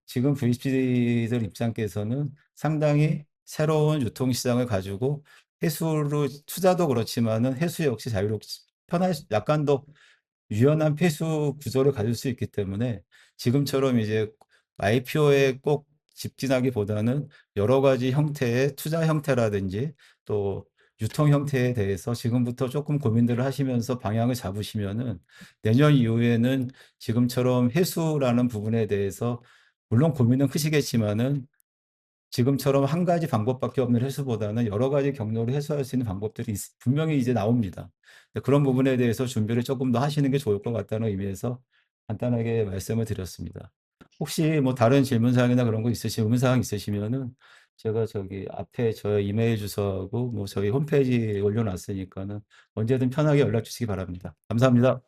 지금 VC들 입장께서는 상당히 새로운 유통시장을 가지고 회수로 투자도 그렇지만은 회수 역시 자유롭 약간 더 유연한 회수 구조를 가질 수 있기 때문에 지금처럼 이제 IPO에 꼭 집진하기보다는 여러 가지 형태의 투자 형태라든지 또 유통 형태에 대해서 지금부터 조금 고민들을 하시면서 방향을 잡으시면은 내년 이후에는 지금처럼 회수라는 부분에 대해서 물론 고민은 크시겠지만은 지금처럼 한 가지 방법밖에 없는 회수보다는 여러 가지 경로로 해소할 수 있는 방법들이 분명히 이제 나옵니다. 그런 부분에 대해서 준비를 조금 더 하시는 게 좋을 것 같다는 의미에서 간단하게 말씀을 드렸습니다. 혹시 뭐 다른 질문 사항이나 그런 거 의문 사항 있으시면은 제가 저기 앞에 저 이메일 주소하고 뭐 저희 홈페이지 올려놨으니까는 언제든 편하게 연락 주시기 바랍니다. 감사합니다.